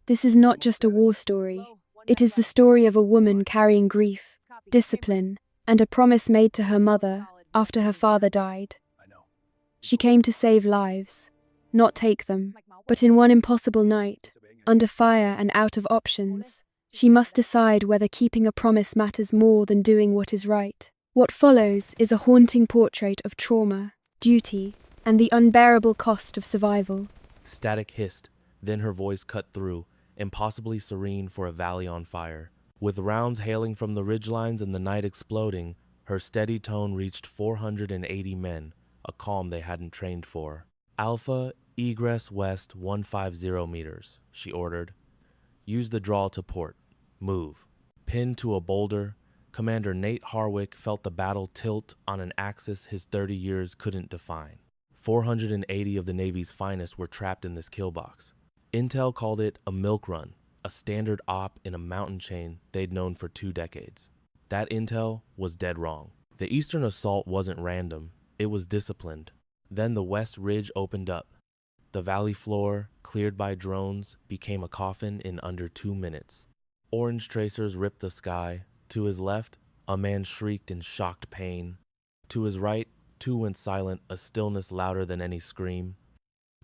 This is not just a war story. It is the story of a woman carrying grief, discipline, and a promise made to her mother after her father died. She came to save lives, not take them, but in one impossible night, under fire and out of options, she must decide whether keeping a promise matters more than doing what is right. What follows is a haunting portrait of trauma, duty, and the unbearable cost of survival. Static hissed, then her voice cut through, impossibly serene for a valley on fire. With rounds hailing from the ridgelines and the night exploding, her steady tone reached 480 men, a calm they hadn't trained for. Alpha, egress west 150 meters, she ordered. Use the draw to port. Move. Pinned to a boulder, Commander Nate Harwick felt the battle tilt on an axis his 30 years couldn't define. 480 of the Navy's finest were trapped in this kill box. Intel called it a milk run, a standard op in a mountain chain they'd known for 2 decades. That intel was dead wrong. The eastern assault wasn't random, it was disciplined. Then the west ridge opened up. The valley floor, cleared by drones, became a coffin in under 2 minutes. Orange tracers ripped the sky. To his left, a man shrieked in shocked pain. To his right, 2 went silent, a stillness louder than any scream.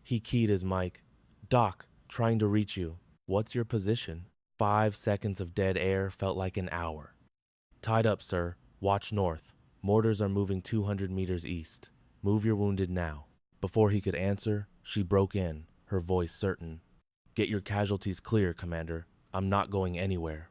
He keyed his mic. "Doc, trying to reach you. What's your position?" 5 seconds of dead air felt like an hour. "Tied up, sir. Watch north. Mortars are moving 200 meters east. Move your wounded now." Before he could answer, she broke in, her voice certain. "Get your casualties clear, Commander. I'm not going anywhere."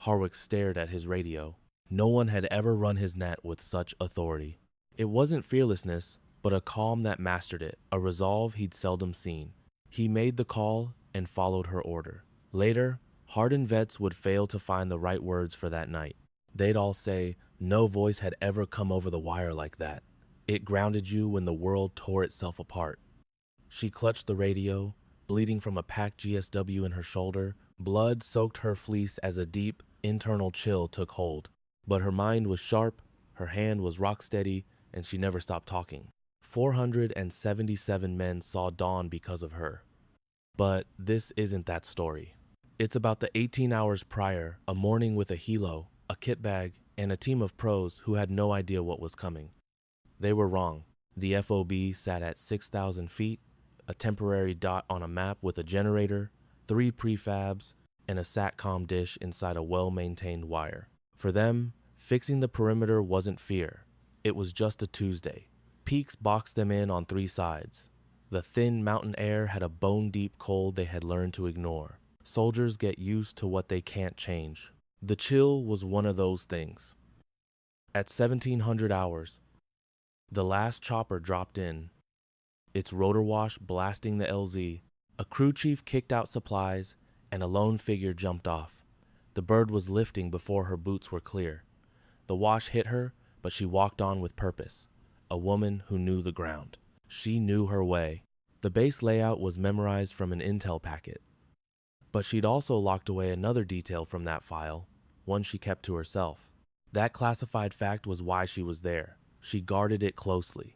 Harwick stared at his radio. No one had ever run his net with such authority. It wasn't fearlessness, but a calm that mastered it, a resolve he'd seldom seen. He made the call and followed her order. Later, hardened vets would fail to find the right words for that night. They'd all say, no voice had ever come over the wire like that. It grounded you when the world tore itself apart. She clutched the radio, bleeding from a packed GSW in her shoulder. Blood soaked her fleece as a deep, internal chill took hold. But her mind was sharp, her hand was rock steady, and she never stopped talking. 477 men saw dawn because of her. But this isn't that story. It's about the 18 hours prior, a morning with a helo, a kit bag, and a team of pros who had no idea what was coming. They were wrong. The FOB sat at 6,000 feet, a temporary dot on a map with a generator, 3 prefabs, and a SATCOM dish inside a well-maintained wire. For them, fixing the perimeter wasn't fear. It was just a Tuesday. Peaks boxed them in on 3 sides. The thin mountain air had a bone-deep cold they had learned to ignore. Soldiers get used to what they can't change. The chill was one of those things. At 1700 hours, the last chopper dropped in, its rotor wash blasting the LZ. A crew chief kicked out supplies, and a lone figure jumped off. The bird was lifting before her boots were clear. The wash hit her, but she walked on with purpose. A woman who knew the ground. She knew her way. The base layout was memorized from an intel packet. But she'd also locked away another detail from that file, one she kept to herself. That classified fact was why she was there. She guarded it closely.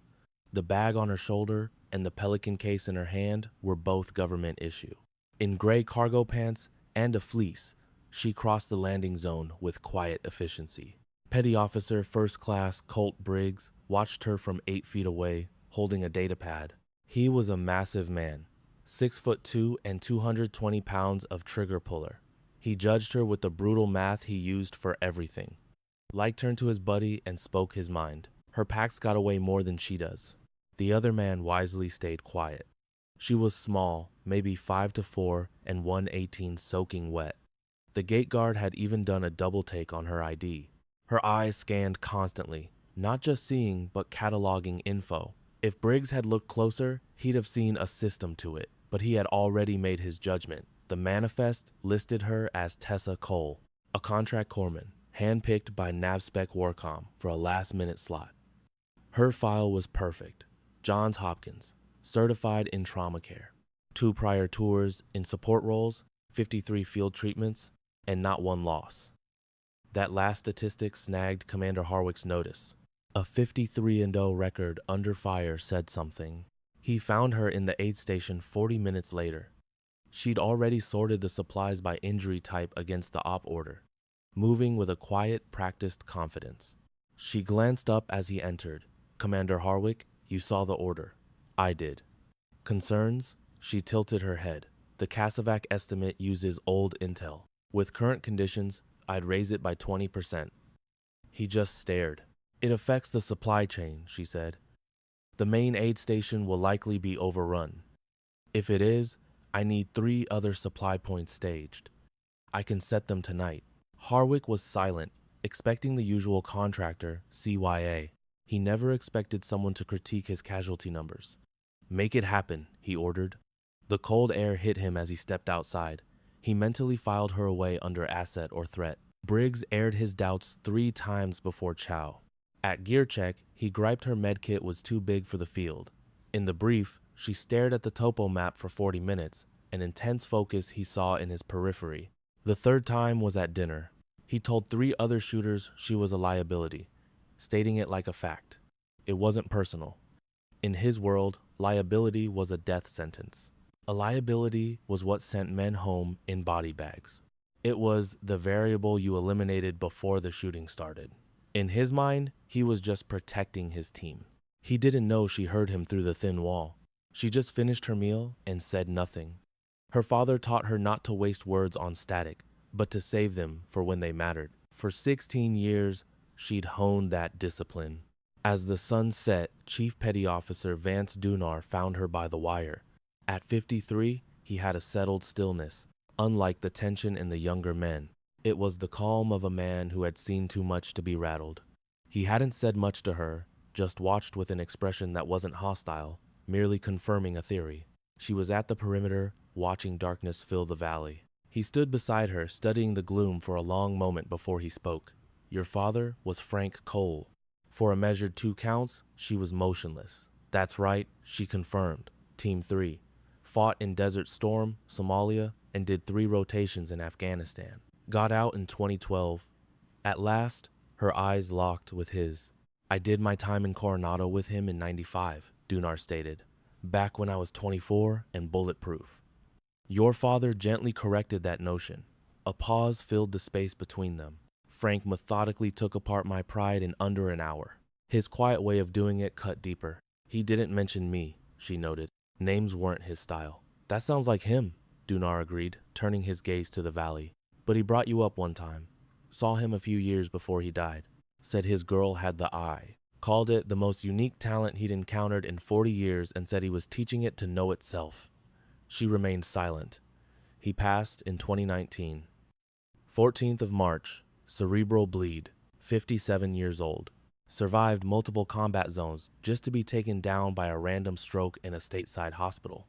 The bag on her shoulder and the Pelican case in her hand were both government issue. In gray cargo pants and a fleece, she crossed the landing zone with quiet efficiency. Petty Officer First Class Colt Briggs watched her from 8 feet away, holding a datapad. He was a massive man, 6'2" and 220 pounds of trigger puller. He judged her with the brutal math he used for everything. Light turned to his buddy and spoke his mind. Her packs got away more than she does. The other man wisely stayed quiet. She was small, maybe 5'4" and 118 soaking wet. The gate guard had even done a double take on her ID. Her eyes scanned constantly, not just seeing but cataloging info. If Briggs had looked closer, he'd have seen a system to it, but he had already made his judgment. The manifest listed her as Tessa Cole, a contract corpsman, handpicked by NavSpec Warcom for a last-minute slot. Her file was perfect. Johns Hopkins, certified in trauma care. 2 prior tours in support roles, 53 field treatments, and not 1 loss. That last statistic snagged Commander Harwick's notice. A 53-0 record under fire said something. He found her in the aid station 40 minutes later. She'd already sorted the supplies by injury type against the op order, moving with a quiet, practiced confidence. She glanced up as he entered. "Commander Harwick, you saw the order." "I did." "Concerns?" She tilted her head. "The Casavac estimate uses old intel. With current conditions, I'd raise it by 20%. He just stared. "It affects the supply chain," she said. "The main aid station will likely be overrun. If it is, I need 3 other supply points staged. I can set them tonight." Harwick was silent, expecting the usual contractor, CYA. He never expected someone to critique his casualty numbers. "Make it happen," he ordered. The cold air hit him as he stepped outside. He mentally filed her away under asset or threat. Briggs aired his doubts 3 times before chow. At gear check, he griped her medkit was too big for the field. In the brief, she stared at the topo map for 40 minutes, an intense focus he saw in his periphery. The 3rd time was at dinner. He told 3 other shooters she was a liability, stating it like a fact. It wasn't personal. In his world, liability was a death sentence. A liability was what sent men home in body bags. It was the variable you eliminated before the shooting started. In his mind, he was just protecting his team. He didn't know she heard him through the thin wall. She just finished her meal and said nothing. Her father taught her not to waste words on static, but to save them for when they mattered. For 16 years, she'd honed that discipline. As the sun set, Chief Petty Officer Vance Dunar found her by the wire. At 53, he had a settled stillness, unlike the tension in the younger men. It was the calm of a man who had seen too much to be rattled. He hadn't said much to her, just watched with an expression that wasn't hostile, merely confirming a theory. She was at the perimeter, watching darkness fill the valley. He stood beside her, studying the gloom for a long moment before he spoke. "Your father was Frank Cole." For a measured 2 counts, she was motionless. "That's right," she confirmed. Team 3. Fought in Desert Storm, Somalia, and did 3 rotations in Afghanistan. Got out in 2012. At last, her eyes locked with his. "I did my time in Coronado with him in 95, Dunar stated. "Back when I was 24 and bulletproof." Your father gently corrected that notion. A pause filled the space between them. "Frank methodically took apart my pride in under an hour." His quiet way of doing it cut deeper. "He didn't mention me," she noted. Names weren't his style. "That sounds like him," Dunar agreed, turning his gaze to the valley. "But he brought you up one time. Saw him a few years before he died. Said his girl had the eye. Called it the most unique talent he'd encountered in 40 years and said he was teaching it to know itself." She remained silent. He passed in 2019. 14th of March, cerebral bleed, 57 years old. Survived multiple combat zones just to be taken down by a random stroke in a stateside hospital.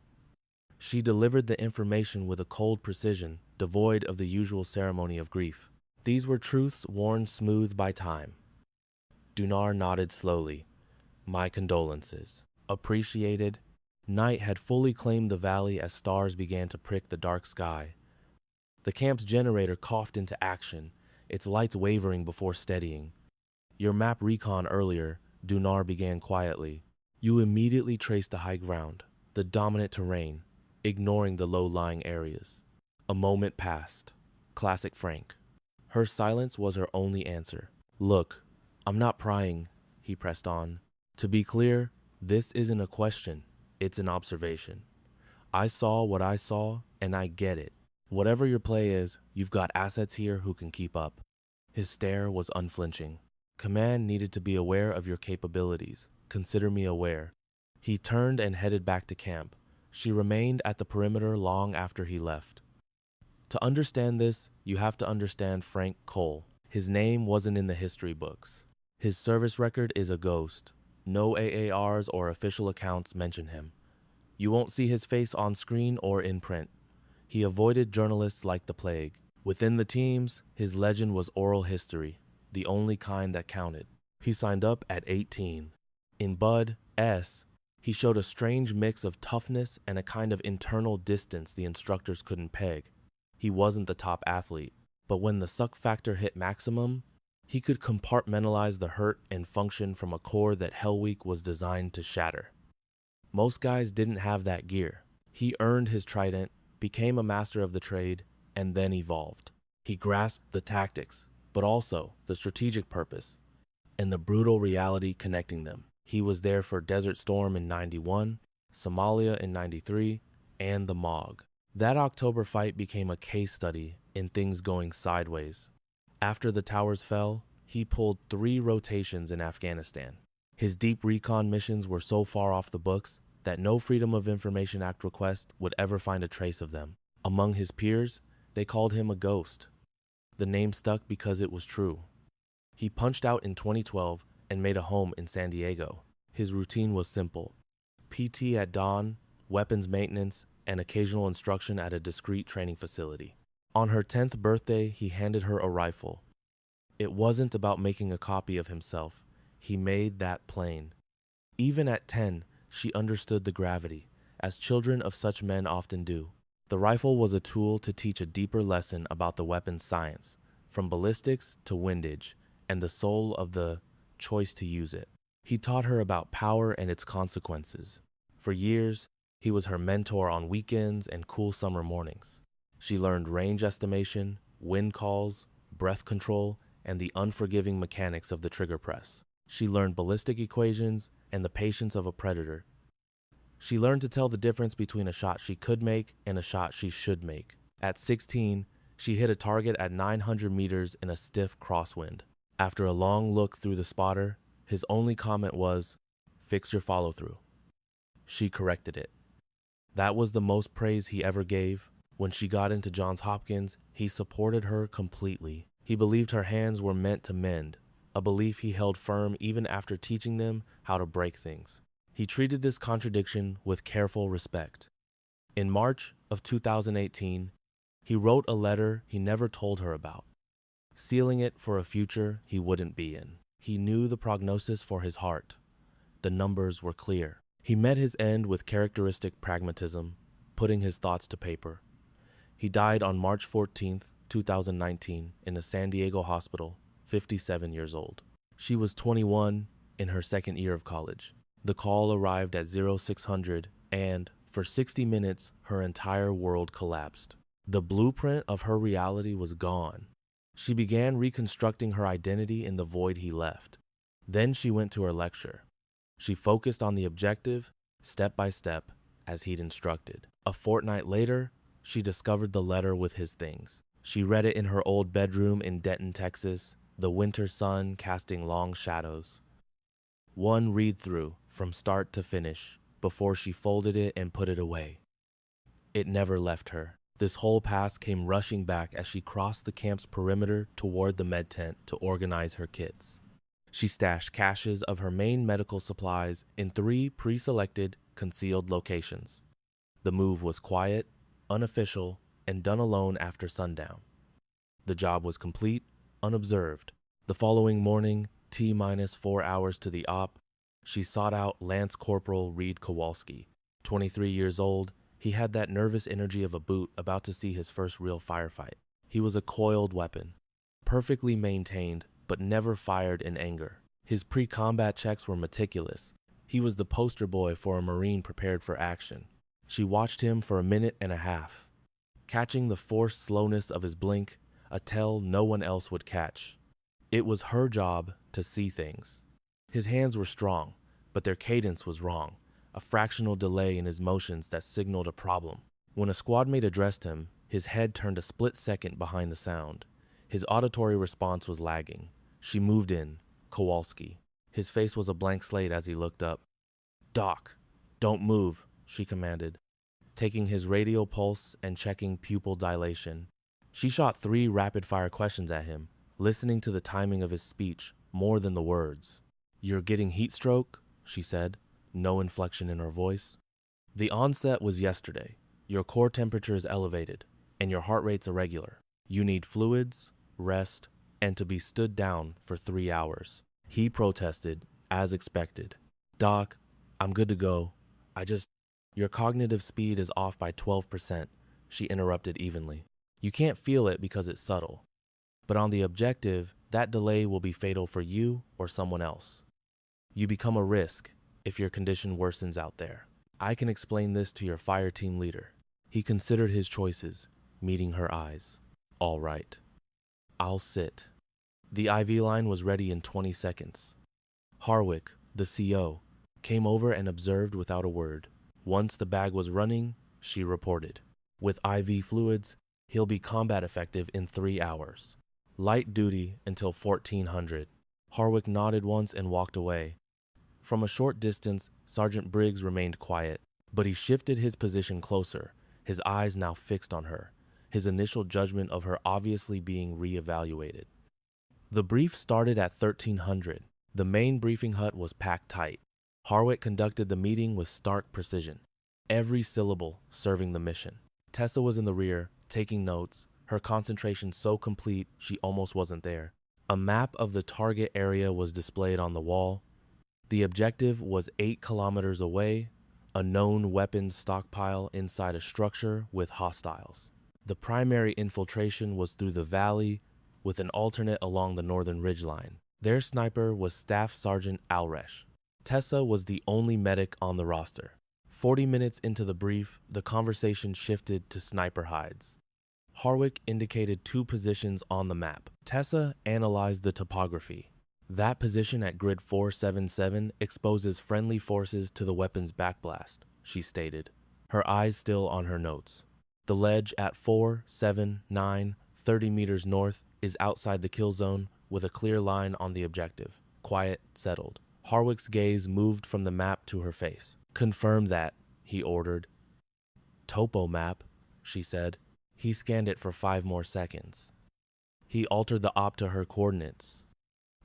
She delivered the information with a cold precision, devoid of the usual ceremony of grief. These were truths worn smooth by time. Dunar nodded slowly. "My condolences." Appreciated. Night had fully claimed the valley as stars began to prick the dark sky. The camp's generator coughed into action, its lights wavering before steadying. "Your map recon earlier," Dunar began quietly. "You immediately traced the high ground, the dominant terrain, ignoring the low-lying areas." A moment passed. Classic Frank. Her silence was her only answer. "Look, I'm not prying," he pressed on. "To be clear, this isn't a question. It's an observation. I saw what I saw, and I get it. Whatever your play is, you've got assets here who can keep up." His stare was unflinching. "Command needed to be aware of your capabilities. Consider me aware." He turned and headed back to camp. She remained at the perimeter long after he left. To understand this, you have to understand Frank Cole. His name wasn't in the history books. His service record is a ghost. No AARs or official accounts mention him. You won't see his face on screen or in print. He avoided journalists like the plague. Within the teams, his legend was oral history, the only kind that counted. He signed up at 18. In Bud S, he showed a strange mix of toughness and a kind of internal distance the instructors couldn't peg. He wasn't the top athlete, but when the suck factor hit maximum, he could compartmentalize the hurt and function from a core that Hell Week was designed to shatter. Most guys didn't have that gear. He earned his trident, became a master of the trade, and then evolved. He grasped the tactics, but also the strategic purpose and the brutal reality connecting them. He was there for Desert Storm in 91, Somalia in 93, and the MOG. That October fight became a case study in things going sideways. After the towers fell, he pulled 3 rotations in Afghanistan. His deep recon missions were so far off the books that no Freedom of Information Act request would ever find a trace of them. Among his peers, they called him a ghost. The name stuck because it was true. He punched out in 2012 and made a home in San Diego. His routine was simple: PT at dawn, weapons maintenance, and occasional instruction at a discreet training facility. On her 10th birthday, he handed her a rifle. It wasn't about making a copy of himself. He made that plain. Even at 10, she understood the gravity, as children of such men often do. The rifle was a tool to teach a deeper lesson about the weapon's science, from ballistics to windage, and the soul of the choice to use it. He taught her about power and its consequences. For years, he was her mentor on weekends and cool summer mornings. She learned range estimation, wind calls, breath control, and the unforgiving mechanics of the trigger press. She learned ballistic equations and the patience of a predator. She learned to tell the difference between a shot she could make and a shot she should make. At 16, she hit a target at 900 meters in a stiff crosswind. After a long look through the spotter, his only comment was, "Fix your follow-through." She corrected it. That was the most praise he ever gave. When she got into Johns Hopkins, he supported her completely. He believed her hands were meant to mend, a belief he held firm even after teaching them how to break things. He treated this contradiction with careful respect. In March of 2018, he wrote a letter he never told her about, sealing it for a future he wouldn't be in. He knew the prognosis for his heart. The numbers were clear. He met his end with characteristic pragmatism, putting his thoughts to paper. He died on March 14th, 2019, in a San Diego hospital, 57 years old. She was 21, in her second year of college. The call arrived at 0600, and for 60 minutes, her entire world collapsed. The blueprint of her reality was gone. She began reconstructing her identity in the void he left. Then she went to her lecture. She focused on the objective, step by step, as he'd instructed. A fortnight later, she discovered the letter with his things. She read it in her old bedroom in Denton, Texas, the winter sun casting long shadows. One read-through from start to finish before she folded it and put it away. It never left her. This whole past came rushing back as she crossed the camp's perimeter toward the med tent to organize her kits. She stashed caches of her main medical supplies in 3 pre-selected, concealed locations. The move was quiet, unofficial, and done alone after sundown. The job was complete, unobserved. The following morning, T-minus 4 hours to the op, she sought out Lance Corporal Reed Kowalski. 23 years old, he had that nervous energy of a boot about to see his first real firefight. He was a coiled weapon, perfectly maintained, but never fired in anger. His pre-combat checks were meticulous. He was the poster boy for a Marine prepared for action. She watched him for a minute and a half, catching the forced slowness of his blink, a tell no one else would catch. It was her job to see things. His hands were strong, but their cadence was wrong, a fractional delay in his motions that signaled a problem. When a squadmate addressed him, his head turned a split second behind the sound. His auditory response was lagging. She moved in, Kowalski. His face was a blank slate as he looked up. "Doc, don't move," she commanded, taking his radial pulse and checking pupil dilation. She shot 3 rapid-fire questions at him, listening to the timing of his speech more than the words. "You're getting heat stroke," she said, no inflection in her voice. "The onset was yesterday. Your core temperature is elevated, and your heart rate's irregular. You need fluids, rest, and to be stood down for 3 hours." He protested, as expected. "Doc, I'm good to go. Your cognitive speed is off by 12%, she interrupted evenly. "You can't feel it because it's subtle. But on the objective, that delay will be fatal for you or someone else. You become a risk if your condition worsens out there. I can explain this to your fire team leader." He considered his choices, meeting her eyes. All right. I'll sit. The IV line was ready in 20 seconds. Harwick, the CO, came over and observed without a word. Once the bag was running, she reported. With IV fluids, he'll be combat effective in 3 hours. Light duty until 1400. Harwick nodded once and walked away. From a short distance, Sergeant Briggs remained quiet, but he shifted his position closer, his eyes now fixed on her, his initial judgment of her obviously being re-evaluated. The brief started at 1300. The main briefing hut was packed tight. Harwick conducted the meeting with stark precision, every syllable serving the mission. Tessa was in the rear, taking notes, her concentration so complete she almost wasn't there. A map of the target area was displayed on the wall. The objective was 8 kilometers away, a known weapons stockpile inside a structure with hostiles. The primary infiltration was through the valley, with an alternate along the northern ridgeline. Their sniper was Staff Sergeant Alresh. Tessa was the only medic on the roster. 40 minutes into the brief, the conversation shifted to sniper hides. Harwick indicated 2 positions on the map. Tessa analyzed the topography. That position at grid 477 exposes friendly forces to the weapon's backblast, she stated, her eyes still on her notes. The ledge at 4, 7, 9, 30 meters north is outside the kill zone with a clear line on the objective. Quiet, settled. Harwick's gaze moved from the map to her face. Confirm that, he ordered. Topo map, she said. He scanned it for 5 more seconds. He altered the op to her coordinates.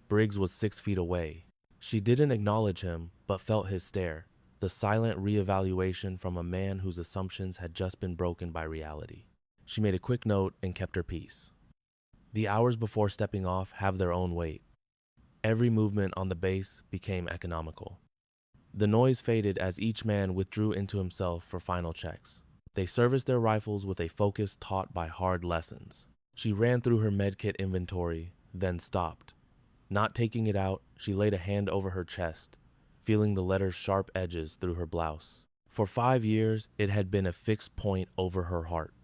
Briggs was 6 feet away. She didn't acknowledge him, but felt his stare, the silent reevaluation from a man whose assumptions had just been broken by reality. She made a quick note and kept her peace. The hours before stepping off have their own weight. Every movement on the base became economical. The noise faded as each man withdrew into himself for final checks. They serviced their rifles with a focus taught by hard lessons. She ran through her medkit inventory, then stopped. Not taking it out, she laid a hand over her chest, feeling the letter's sharp edges through her blouse. For 5 years, it had been a fixed point over her heart.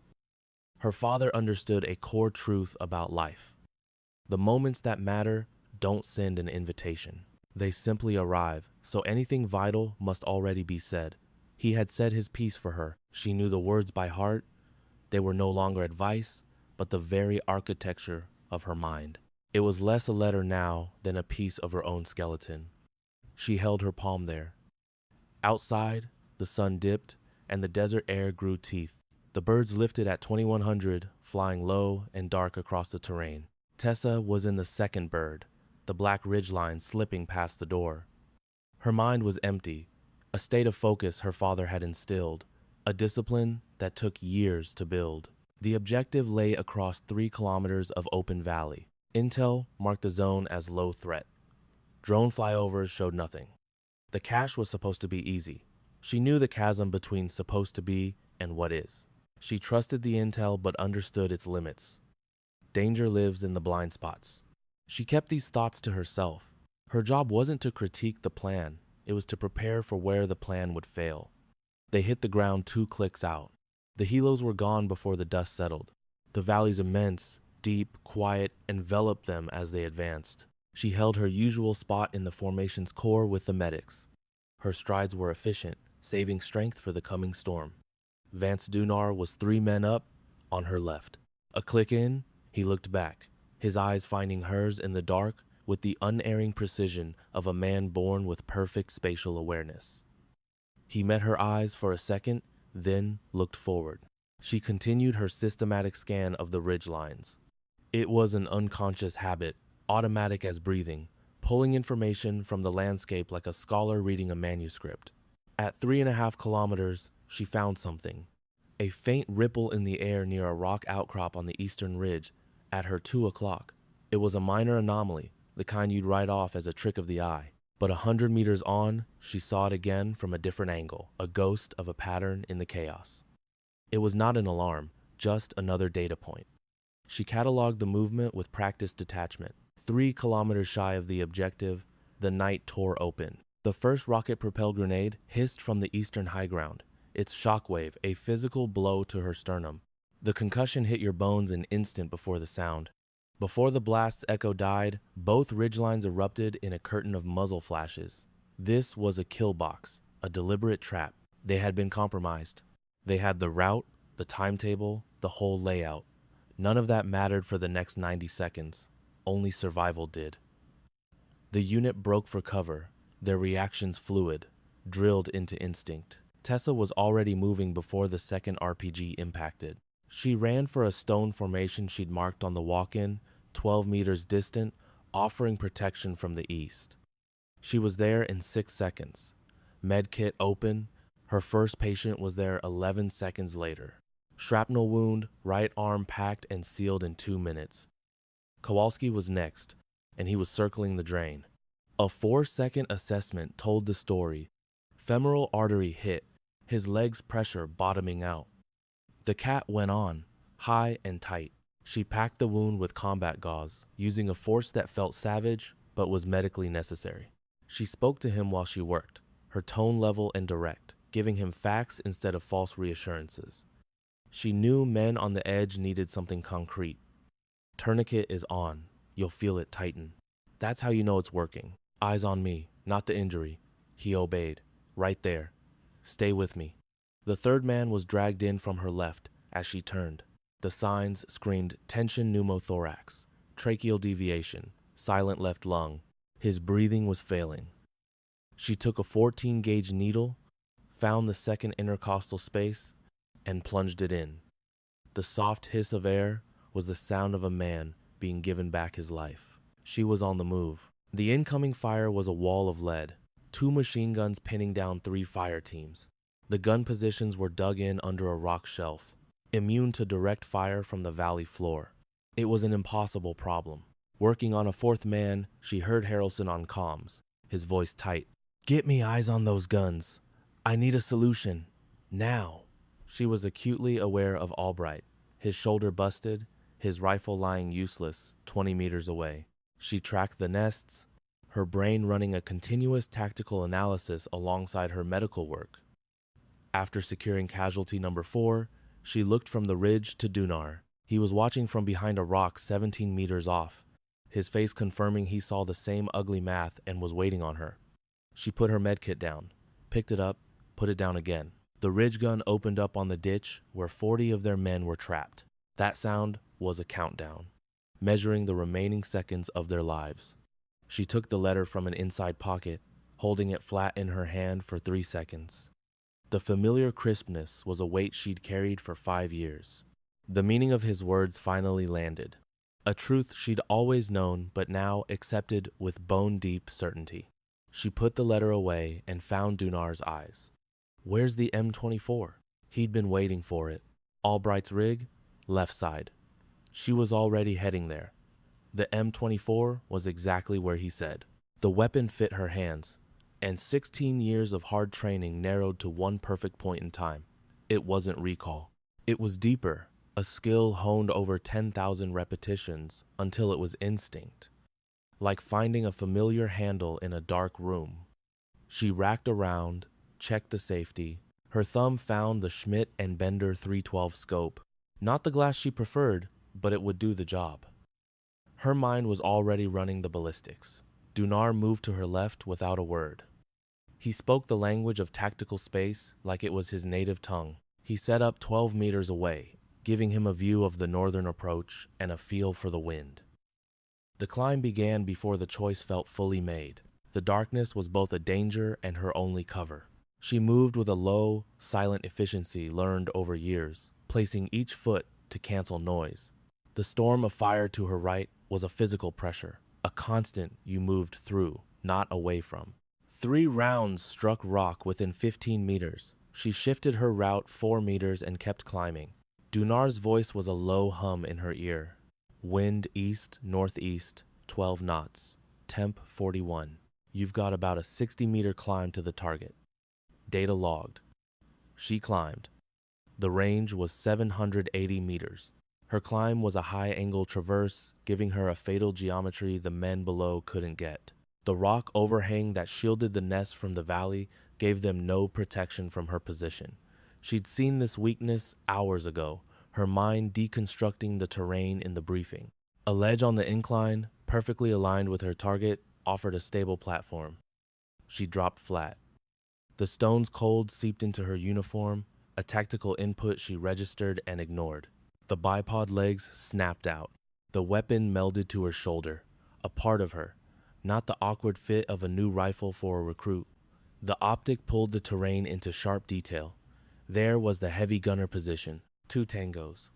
Her father understood a core truth about life. The moments that matter don't send an invitation. They simply arrive, so anything vital must already be said. He had said his piece for her. She knew the words by heart. They were no longer advice, but the very architecture of her mind. It was less a letter now than a piece of her own skeleton. She held her palm there. Outside, the sun dipped, and the desert air grew teeth. The birds lifted at 2100, flying low and dark across the terrain. Tessa was in the second bird, the black ridgeline slipping past the door. Her mind was empty, a state of focus her father had instilled, a discipline that took years to build. The objective lay across 3 kilometers of open valley. Intel marked the zone as low threat. Drone flyovers showed nothing. The cache was supposed to be easy. She knew the chasm between supposed to be and what is. She trusted the intel but understood its limits. Danger lives in the blind spots. She kept these thoughts to herself. Her job wasn't to critique the plan. It was to prepare for where the plan would fail. They hit the ground 2 clicks out. The helos were gone before the dust settled. The valley's immense, deep, quiet enveloped them as they advanced. She held her usual spot in the formation's core with the medics. Her strides were efficient, saving strength for the coming storm. Vance Dunar was 3 men up, on her left. A click in, he looked back, his eyes finding hers in the dark with the unerring precision of a man born with perfect spatial awareness. He met her eyes for a second, then looked forward. She continued her systematic scan of the ridge lines. It was an unconscious habit, automatic as breathing, pulling information from the landscape like a scholar reading a manuscript. At 3.5 kilometers, she found something. A faint ripple in the air near a rock outcrop on the eastern ridge at her 2 o'clock. It was a minor anomaly, the kind you'd write off as a trick of the eye. But 100 meters on, she saw it again from a different angle, a ghost of a pattern in the chaos. It was not an alarm, just another data point. She cataloged the movement with practiced detachment. 3 kilometers shy of the objective, the night tore open. The first rocket-propelled grenade hissed from the eastern high ground. It's shockwave, a physical blow to her sternum. The concussion hit your bones an instant before the sound. Before the blast's echo died, both ridgelines erupted in a curtain of muzzle flashes. This was a kill box, a deliberate trap. They had been compromised. They had the route, the timetable, the whole layout. None of that mattered for the next 90 seconds. Only survival did. The unit broke for cover, their reactions fluid, drilled into instinct. Tessa was already moving before the second RPG impacted. She ran for a stone formation she'd marked on the walk-in, 12 meters distant, offering protection from the east. She was there in 6 seconds. Medkit open. Her first patient was there 11 seconds later. Shrapnel wound, right arm packed and sealed in 2 minutes. Kowalski was next, and he was circling the drain. A 4-second assessment told the story. Femoral artery hit, his leg's pressure bottoming out. The cat went on, high and tight. She packed the wound with combat gauze, using a force that felt savage but was medically necessary. She spoke to him while she worked, her tone level and direct, giving him facts instead of false reassurances. She knew men on the edge needed something concrete. Tourniquet is on. You'll feel it tighten. That's how you know it's working. Eyes on me, not the injury. He obeyed. Right there. Stay with me. The third man was dragged in from her left as she turned. The signs screamed tension pneumothorax, tracheal deviation, silent left lung. His breathing was failing. She took a 14-gauge needle, found the second intercostal space, and plunged it in. The soft hiss of air was the sound of a man being given back his life. She was on the move. The incoming fire was a wall of lead, 2 machine guns pinning down 3 fire teams. The gun positions were dug in under a rock shelf, immune to direct fire from the valley floor. It was an impossible problem. Working on a 4th man, she heard Harrelson on comms, his voice tight. "Get me eyes on those guns. I need a solution. Now." She was acutely aware of Albright, his shoulder busted, his rifle lying useless 20 meters away. She tracked the nests, her brain running a continuous tactical analysis alongside her medical work. After securing casualty number 4, she looked from the ridge to Dunar. He was watching from behind a rock 17 meters off, his face confirming he saw the same ugly math and was waiting on her. She put her medkit down, picked it up, put it down again. The ridge gun opened up on the ditch where 40 of their men were trapped. That sound was a countdown, measuring the remaining seconds of their lives. She took the letter from an inside pocket, holding it flat in her hand for 3 seconds. The familiar crispness was a weight she'd carried for 5 years. The meaning of his words finally landed, a truth she'd always known but now accepted with bone-deep certainty. She put the letter away and found Dunar's eyes. Where's the M24? He'd been waiting for it. Albright's rig, left side. She was already heading there. The M24 was exactly where he said. The weapon fit her hands, and 16 years of hard training narrowed to one perfect point in time. It wasn't recall. It was deeper, a skill honed over 10,000 repetitions until it was instinct. Like finding a familiar handle in a dark room. She racked around, checked the safety. Her thumb found the Schmidt and Bender 312 scope. Not the glass she preferred, but it would do the job. Her mind was already running the ballistics. Dunar moved to her left without a word. He spoke the language of tactical space like it was his native tongue. He set up 12 meters away, giving him a view of the northern approach and a feel for the wind. The climb began before the choice felt fully made. The darkness was both a danger and her only cover. She moved with a low, silent efficiency learned over years, placing each foot to cancel noise. The storm of fire to her right was a physical pressure, a constant you moved through, not away from. 3 rounds struck rock within 15 meters. She shifted her route 4 meters and kept climbing. Dunar's voice was a low hum in her ear. Wind east-northeast, 12 knots. Temp 41. You've got about a 60-meter climb to the target. Data logged. She climbed. The range was 780 meters. Her climb was a high-angle traverse, giving her a fatal geometry the men below couldn't get. The rock overhang that shielded the nest from the valley gave them no protection from her position. She'd seen this weakness hours ago, her mind deconstructing the terrain in the briefing. A ledge on the incline, perfectly aligned with her target, offered a stable platform. She dropped flat. The stone's cold seeped into her uniform, a tactical input she registered and ignored. The bipod legs snapped out. The weapon melded to her shoulder, a part of her, not the awkward fit of a new rifle for a recruit. The optic pulled the terrain into sharp detail. There was the heavy gunner position, 2 tangos.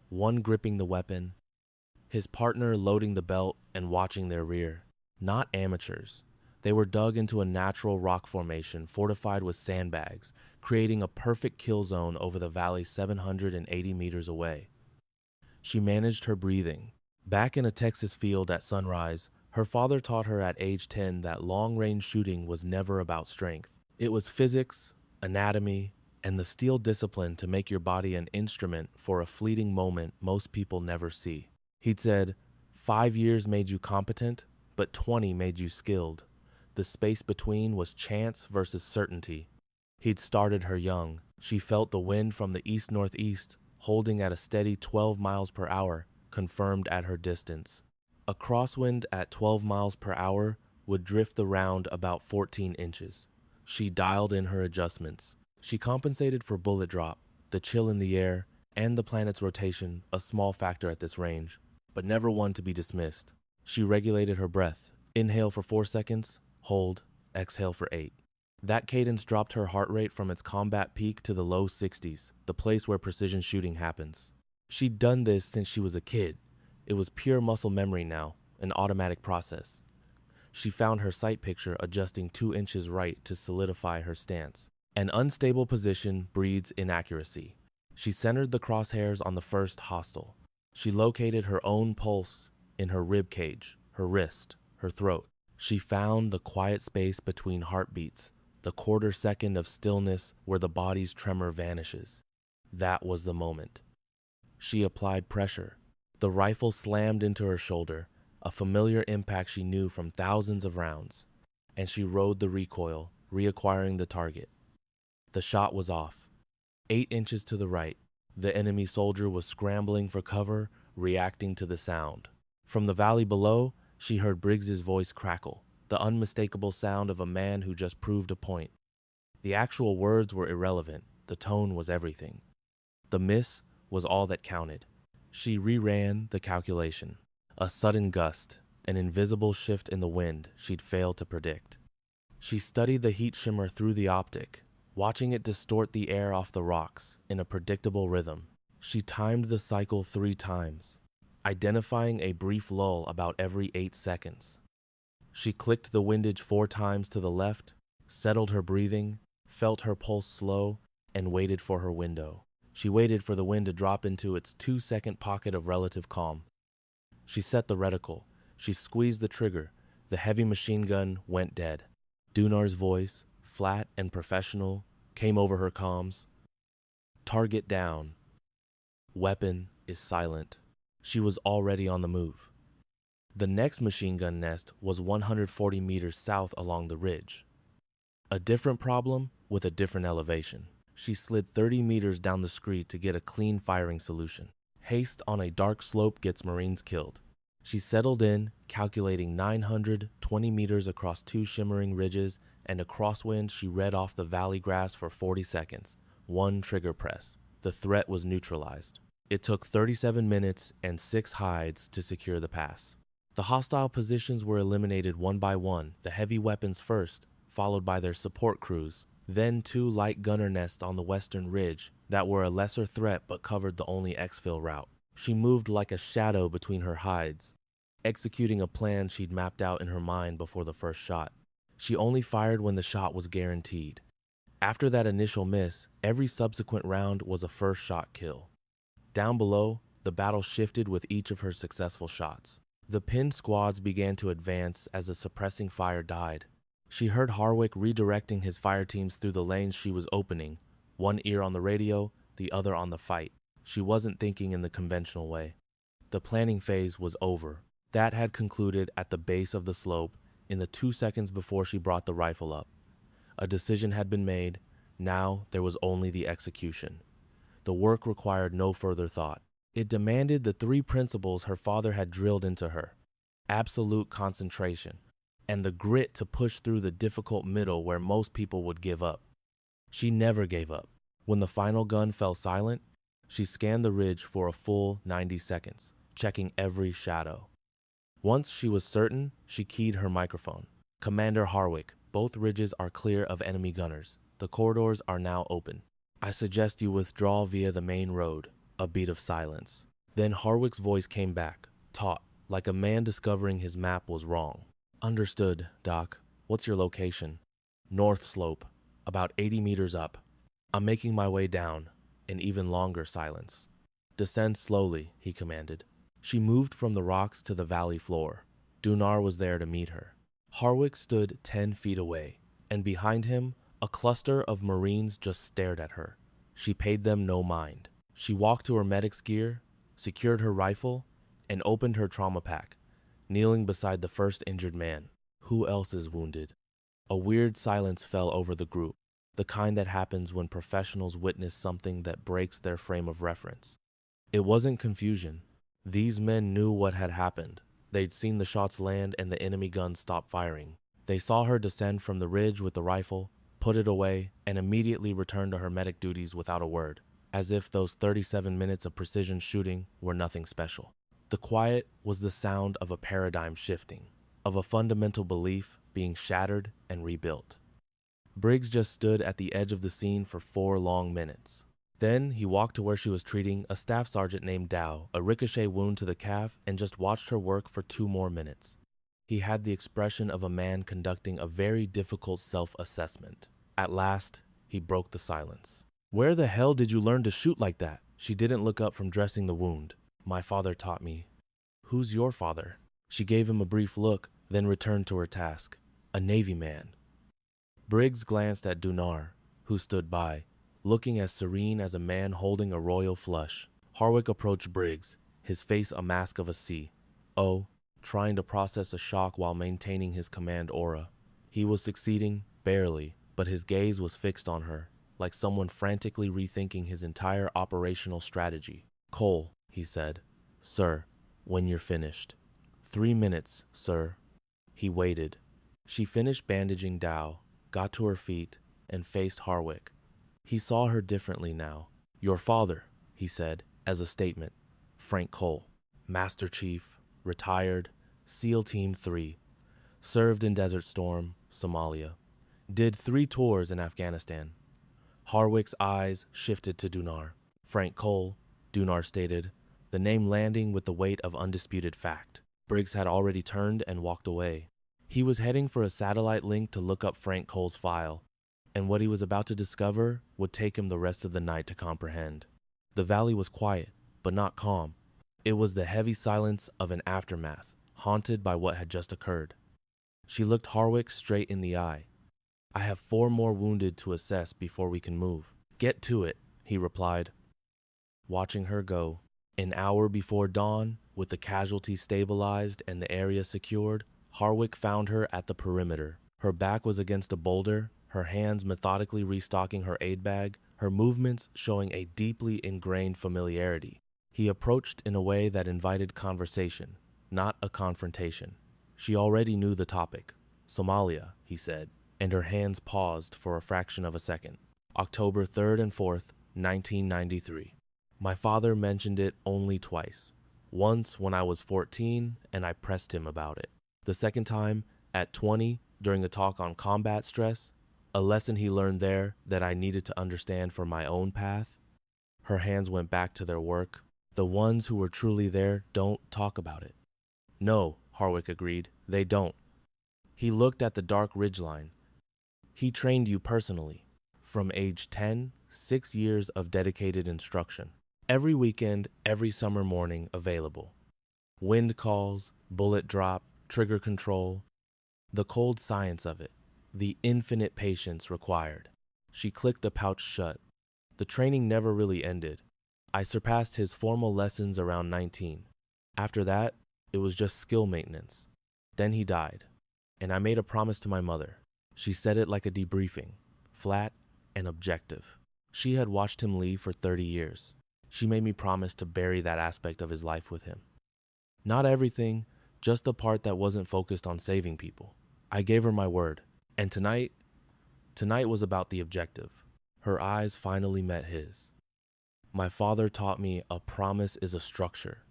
One gripping the weapon, his partner loading the belt and watching their rear. Not amateurs. They were dug into a natural rock formation fortified with sandbags, creating a perfect kill zone over the valley 780 meters away. She managed her breathing. Back in a Texas field at sunrise, her father taught her at age 10 that long-range shooting was never about strength. It was physics, anatomy, and the steel discipline to make your body an instrument for a fleeting moment most people never see. He'd said, 5 years made you competent, but 20 made you skilled. The space between was chance versus certainty. He'd started her young. She felt the wind from the east-northeast, holding at a steady 12 miles per hour, confirmed at her distance. A crosswind at 12 miles per hour would drift the round about 14 inches. She dialed in her adjustments. She compensated for bullet drop, the chill in the air, and the planet's rotation, a small factor at this range, but never one to be dismissed. She regulated her breath. Inhale for 4 seconds, hold, exhale for 8. That cadence dropped her heart rate from its combat peak to the low 60s, the place where precision shooting happens. She'd done this since she was a kid. It was pure muscle memory now, an automatic process. She found her sight picture adjusting 2 inches right to solidify her stance. An unstable position breeds inaccuracy. She centered the crosshairs on the first hostile. She located her own pulse in her rib cage, her wrist, her throat. She found the quiet space between heartbeats, the quarter second of stillness where the body's tremor vanishes. That was the moment. She applied pressure. The rifle slammed into her shoulder, a familiar impact she knew from thousands of rounds, and she rode the recoil, reacquiring the target. The shot was off. 8 inches to the right, the enemy soldier was scrambling for cover, reacting to the sound. From the valley below, she heard Briggs's voice crackle, the unmistakable sound of a man who just proved a point. The actual words were irrelevant. The tone was everything. The miss was all that counted. She reran the calculation. A sudden gust, an invisible shift in the wind she'd failed to predict. She studied the heat shimmer through the optic, watching it distort the air off the rocks in a predictable rhythm. She timed the cycle 3 times, identifying a brief lull about every 8 seconds. She clicked the windage 4 times to the left, settled her breathing, felt her pulse slow, and waited for her window. She waited for the wind to drop into its 2-second pocket of relative calm. She set the reticle. She squeezed the trigger. The heavy machine gun went dead. Dunar's voice, flat and professional, came over her comms. Target down. Weapon is silent. She was already on the move. The next machine gun nest was 140 meters south along the ridge. A different problem with a different elevation. She slid 30 meters down the street to get a clean firing solution. Haste on a dark slope gets Marines killed. She settled in, calculating 920 meters across 2 shimmering ridges, and a crosswind she read off the valley grass for 40 seconds. 1 trigger press. The threat was neutralized. It took 37 minutes and 6 hides to secure the pass. The hostile positions were eliminated one by one, the heavy weapons first, followed by their support crews, then 2 light gunner nests on the western ridge that were a lesser threat but covered the only exfil route. She moved like a shadow between her hides, executing a plan she'd mapped out in her mind before the first shot. She only fired when the shot was guaranteed. After that initial miss, every subsequent round was a first shot kill. Down below, the battle shifted with each of her successful shots. The pinned squads began to advance as the suppressing fire died. She heard Harwick redirecting his fire teams through the lanes she was opening, one ear on the radio, the other on the fight. She wasn't thinking in the conventional way. The planning phase was over. That had concluded at the base of the slope in the 2 seconds before she brought the rifle up. A decision had been made. Now there was only the execution. The work required no further thought. It demanded the three principles her father had drilled into her: absolute concentration, and the grit to push through the difficult middle where most people would give up. She never gave up. When the final gun fell silent, she scanned the ridge for a full 90 seconds, checking every shadow. Once she was certain, she keyed her microphone. "Commander Harwick, both ridges are clear of enemy gunners. The corridors are now open. I suggest you withdraw via the main road." A beat of silence. Then Harwick's voice came back, taut, like a man discovering his map was wrong. "Understood, Doc. What's your location?" "North slope, about 80 meters up. I'm making my way down." An even longer silence. "Descend slowly," he commanded. She moved from the rocks to the valley floor. Dunar was there to meet her. Harwick stood 10 feet away, and behind him, a cluster of Marines just stared at her. She paid them no mind. She walked to her medic's gear, secured her rifle, and opened her trauma pack, kneeling beside the first injured man. "Who else is wounded?" A weird silence fell over the group, the kind that happens when professionals witness something that breaks their frame of reference. It wasn't confusion. These men knew what had happened. They'd seen the shots land and the enemy guns stop firing. They saw her descend from the ridge with the rifle, put it away, and immediately return to her medic duties without a word, as if those 37 minutes of precision shooting were nothing special. The quiet was the sound of a paradigm shifting, of a fundamental belief being shattered and rebuilt. Briggs just stood at the edge of the scene for 4 long minutes. Then he walked to where she was treating a staff sergeant named Dow, a ricochet wound to the calf, and just watched her work for 2 more minutes. He had the expression of a man conducting a very difficult self-assessment. At last, he broke the silence. "Where the hell did you learn to shoot like that?" She didn't look up from dressing the wound. "My father taught me." "Who's your father?" She gave him a brief look, then returned to her task. "A Navy man." Briggs glanced at Dunar, who stood by, looking as serene as a man holding a royal flush. Harwick approached Briggs, his face a mask of a C. Trying to process a shock while maintaining his command aura. He was succeeding, barely, but his gaze was fixed on her, like someone frantically rethinking his entire operational strategy. "Cole," he said. "Sir, when you're finished." 3 minutes, sir." He waited. She finished bandaging Dow, got to her feet, and faced Harwick. He saw her differently now. "Your father," he said, as a statement. "Frank Cole, Master Chief, retired, SEAL Team 3, served in Desert Storm, Somalia, did 3 tours in Afghanistan." Harwick's eyes shifted to Dunar. "Frank Cole," Dunar stated, the name landing with the weight of undisputed fact. Briggs had already turned and walked away. He was heading for a satellite link to look up Frank Cole's file, and what he was about to discover would take him the rest of the night to comprehend. The valley was quiet, but not calm. It was the heavy silence of an aftermath, haunted by what had just occurred. She looked Harwick straight in the eye. "I have 4 more wounded to assess before we can move." "Get to it," he replied. Watching her go, an hour before dawn, with the casualties stabilized and the area secured, Harwick found her at the perimeter. Her back was against a boulder, her hands methodically restocking her aid bag, her movements showing a deeply ingrained familiarity. He approached in a way that invited conversation, not a confrontation. She already knew the topic. "Somalia," he said, and her hands paused for a fraction of a second. "October 3rd and 4th, 1993. My father mentioned it only twice. Once when I was 14 and I pressed him about it. The second time, at 20, during a talk on combat stress, a lesson he learned there that I needed to understand for my own path." Her hands went back to their work. "The ones who were truly there don't talk about it." "No," Harwick agreed, "they don't." He looked at the dark ridgeline. "He trained you personally. From age 10, 6 years of dedicated instruction. Every weekend, every summer morning available. Wind calls, bullet drop, trigger control. The cold science of it. The infinite patience required." She clicked the pouch shut. "The training never really ended. I surpassed his formal lessons around 19. After that, it was just skill maintenance. Then he died, and I made a promise to my mother. She said it like a debriefing, flat, and objective. She had watched him leave for 30 years. She made me promise to bury that aspect of his life with him. Not everything, just the part that wasn't focused on saving people. I gave her my word, and tonight was about the objective. Her eyes finally met his. My father taught me a promise is a structure.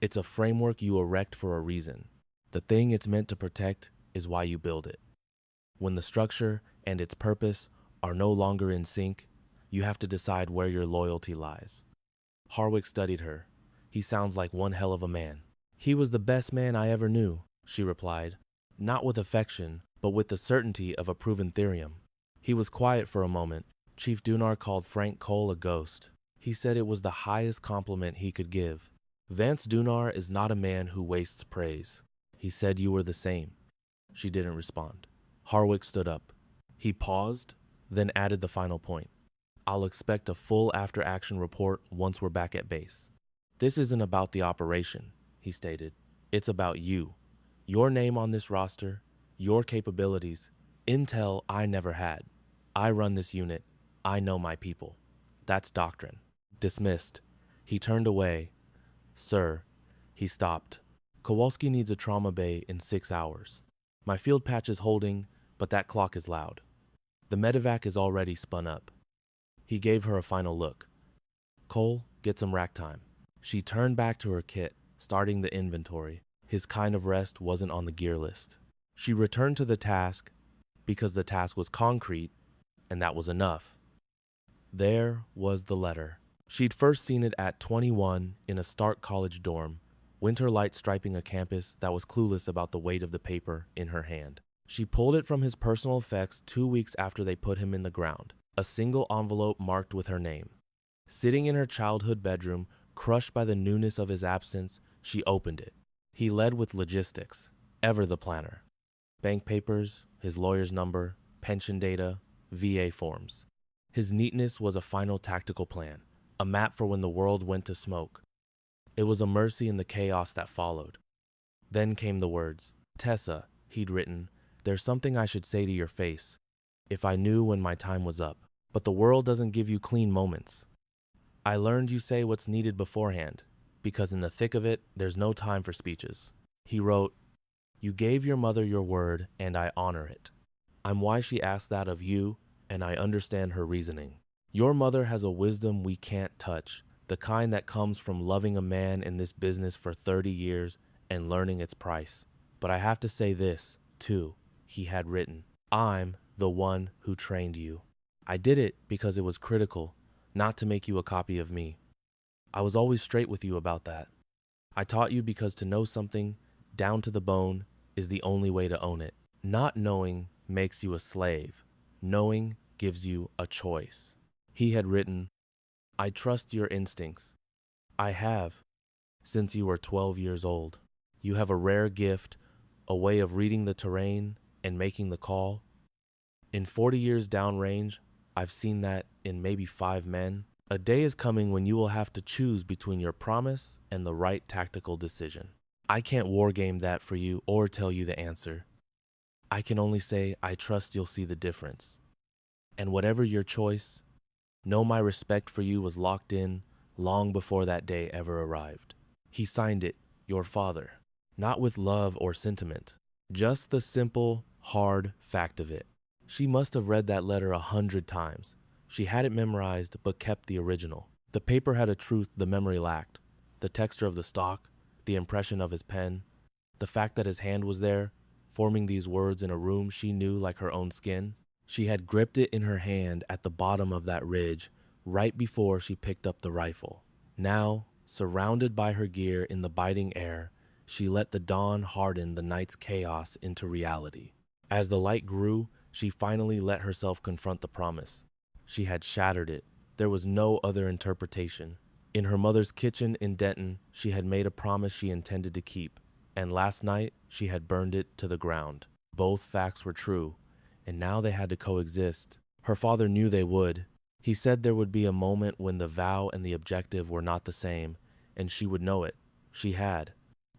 It's a framework you erect for a reason. The thing it's meant to protect is why you build it. When the structure and its purpose are no longer in sync, you have to decide where your loyalty lies. Harwick studied her. He sounds like one hell of a man. He was the best man I ever knew, she replied, not with affection, but with the certainty of a proven theorem. He was quiet for a moment. Chief Dunar called Frank Cole a ghost. He said it was the highest compliment he could give. Vance Dunar is not a man who wastes praise. He said you were the same. She didn't respond. Harwick stood up. He paused, then added the final point. I'll expect a full after-action report once we're back at base. This isn't about the operation, he stated. It's about you. Your name on this roster, your capabilities, intel I never had. I run this unit. I know my people. That's doctrine. Dismissed. He turned away. Sir, he stopped. Kowalski needs a trauma bay in 6 hours. My field patch is holding, but that clock is loud. The medevac is already spun up. He gave her a final look. Cole, get some rack time. She turned back to her kit, starting the inventory. His kind of rest wasn't on the gear list. She returned to the task because the task was concrete, and that was enough. There was the letter. She'd first seen it at 21 in a Stark College dorm, winter light striping a campus that was clueless about the weight of the paper in her hand. She pulled it from his personal effects 2 weeks after they put him in the ground, a single envelope marked with her name. Sitting in her childhood bedroom, crushed by the newness of his absence, she opened it. He led with logistics, ever the planner. Bank papers, his lawyer's number, pension data, VA forms. His neatness was a final tactical plan, a map for when the world went to smoke. It was a mercy in the chaos that followed. Then came the words. Tessa, he'd written, there's something I should say to your face, if I knew when my time was up. But the world doesn't give you clean moments. I learned you say what's needed beforehand, because in the thick of it, there's no time for speeches. He wrote, you gave your mother your word, and I honor it. I'm why she asked that of you, and I understand her reasoning. Your mother has a wisdom we can't touch, the kind that comes from loving a man in this business for 30 years and learning its price. But I have to say this, too, he had written. I'm the one who trained you. I did it because it was critical, not to make you a copy of me. I was always straight with you about that. I taught you because to know something, down to the bone, is the only way to own it. Not knowing makes you a slave. Knowing gives you a choice. He had written, I trust your instincts. I have, since you were 12 years old. You have a rare gift, a way of reading the terrain and making the call. In 40 years downrange, I've seen that in maybe 5 men. A day is coming when you will have to choose between your promise and the right tactical decision. I can't wargame that for you or tell you the answer. I can only say I trust you'll see the difference. And whatever your choice, know my respect for you was locked in long before that day ever arrived. He signed it, your father, not with love or sentiment, just the simple, hard fact of it. She must have read that letter 100 times. She had it memorized but kept the original. The paper had a truth the memory lacked. The texture of the stock, the impression of his pen, the fact that his hand was there, forming these words in a room she knew like her own skin. She had gripped it in her hand at the bottom of that ridge, right before she picked up the rifle. Now, surrounded by her gear in the biting air, she let the dawn harden the night's chaos into reality. As the light grew, she finally let herself confront the promise. She had shattered it. There was no other interpretation. In her mother's kitchen in Denton, she had made a promise she intended to keep, and last night she had burned it to the ground. Both facts were true, and now they had to coexist. Her father knew they would. He said there would be a moment when the vow and the objective were not the same, and she would know it. She had.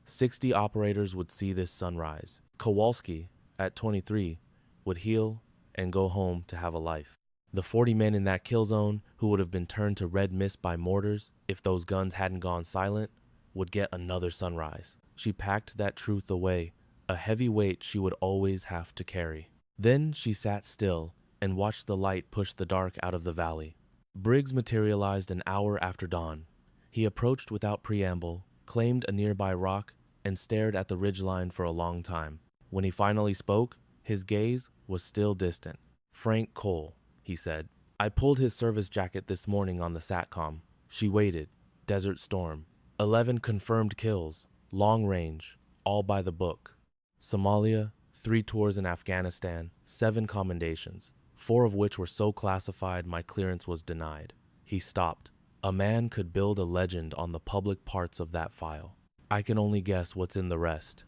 60 operators would see this sunrise. Kowalski, at 23, would heal and go home to have a life. The 40 men in that kill zone who would have been turned to red mist by mortars if those guns hadn't gone silent would get another sunrise. She packed that truth away, a heavy weight she would always have to carry. Then she sat still and watched the light push the dark out of the valley. Briggs materialized an hour after dawn. He approached without preamble, claimed a nearby rock, and stared at the ridgeline for a long time. When he finally spoke, his gaze was still distant. "Frank Cole," he said. "I pulled his service jacket this morning on the SATCOM. She waited. Desert Storm. 11 confirmed kills. Long range. All by the book. Somalia, 3 tours in Afghanistan, 7 commendations, 4 of which were so classified my clearance was denied." He stopped. A man could build a legend on the public parts of that file. I can only guess what's in the rest.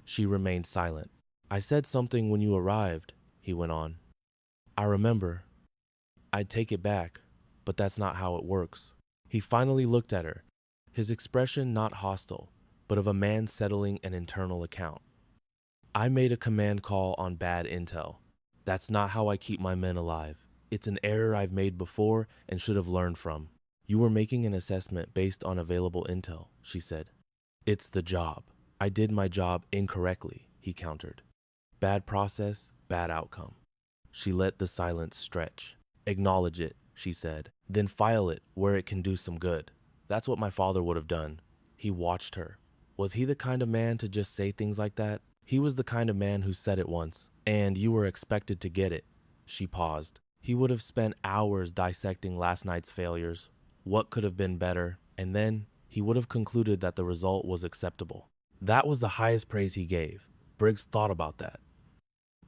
She remained silent. "I said something when you arrived," he went on. "I remember. I'd take it back, but that's not how it works." He finally looked at her, his expression not hostile, but of a man settling an internal account. "I made a command call on bad intel. That's not how I keep my men alive. It's an error I've made before and should have learned from." "You were making an assessment based on available intel," she said. "It's the job. I did my job incorrectly," he countered. "Bad process, bad outcome." She let the silence stretch. "Acknowledge it," she said. "Then file it where it can do some good." That's what my father would have done. He watched her. Was he the kind of man to just say things like that? He was the kind of man who said it once, and you were expected to get it. She paused. He would have spent hours dissecting last night's failures. What could have been better? And then he would have concluded that the result was acceptable. That was the highest praise he gave. Briggs thought about that.